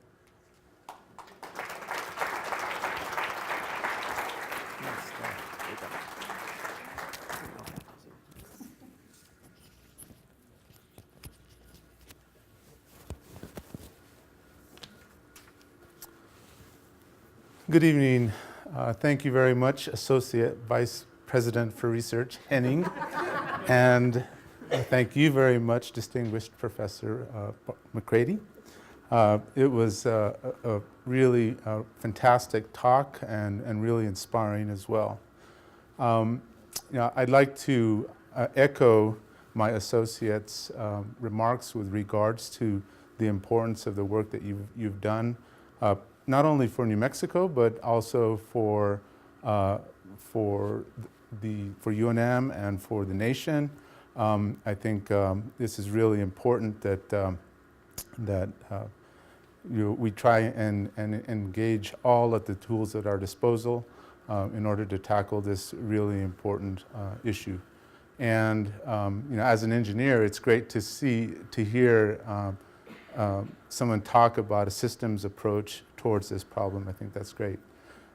Good evening. Thank you very much, Associate Vice President for Research, Henning. And thank you very much, distinguished Professor McCready. It was a really fantastic talk and really inspiring as well. I'd like to echo my associate's remarks with regards to the importance of the work that you've done, not only for New Mexico, but also for UNM and for the nation. I think this is really important that we try and engage all of the tools at our disposal in order to tackle this really important issue. And as an engineer, it's great to hear someone talk about a systems approach towards this problem. I think that's great.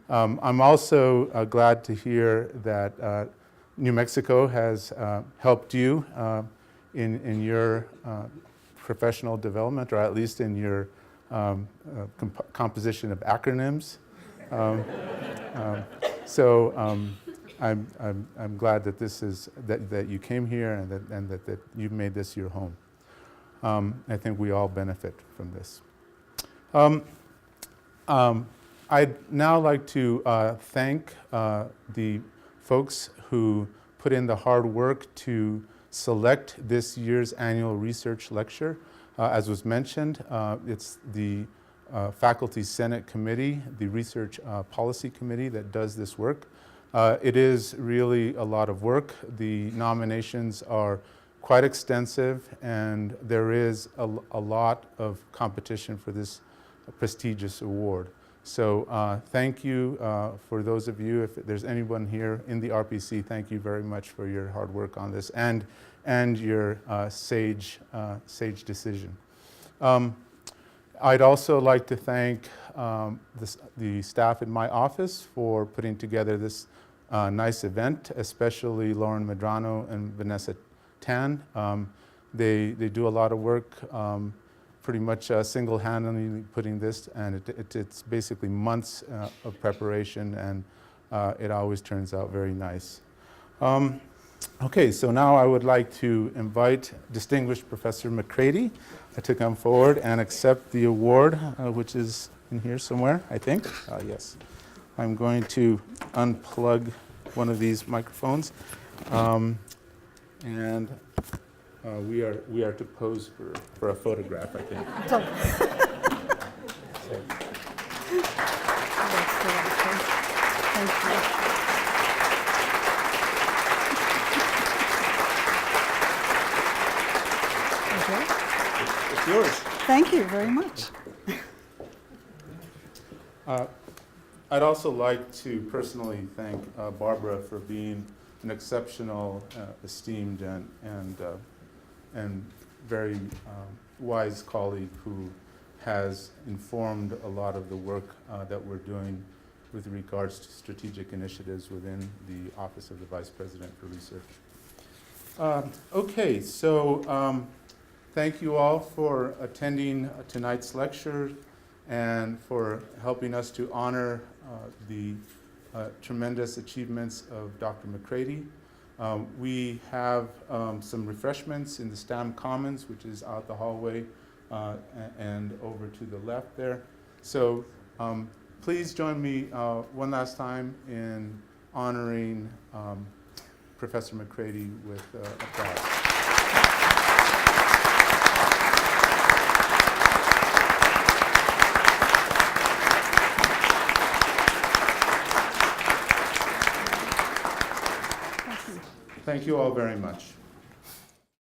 I'm also glad to hear that New Mexico has helped you in your professional development, or at least in your composition of acronyms. I'm glad that this is that you came here and that you've made this your home. I think we all benefit from this. I'd now like to thank the folks who put in the hard work to select this year's annual research lecture. As was mentioned, it's the Faculty Senate Committee, the Research Policy Committee, that does this work. It is really a lot of work. The nominations are quite extensive, and there is a lot of competition for this prestigious award. So thank you for those of you. If there's anyone here in the RPC, thank you very much for your hard work on this and your sage decision. I'd also like to thank the staff in my office for putting together this nice event, especially Lauren Medrano and Vanessa Tan. They do a lot of work, pretty much single-handedly putting this, and it's basically months of preparation, and it always turns out very nice. Okay, so now I would like to invite distinguished Professor McCready to come forward and accept the award, which is in here somewhere, I think. Yes. I'm going to unplug one of these microphones, and we are to pose for a photograph, I think. Thank you. It's yours. Thank you very much. I'd also like to personally thank Barbara for being an exceptional, esteemed, and very wise colleague who has informed a lot of the work that we're doing with regards to strategic initiatives within the Office of the Vice President for Research. Okay, so thank you all for attending tonight's lecture and for helping us to honor the tremendous achievements of Dr. McCready. We have some refreshments in the STAM Commons, which is out the hallway and over to the left there. So please join me one last time in honoring Professor McCready with applause. Thank you all very much.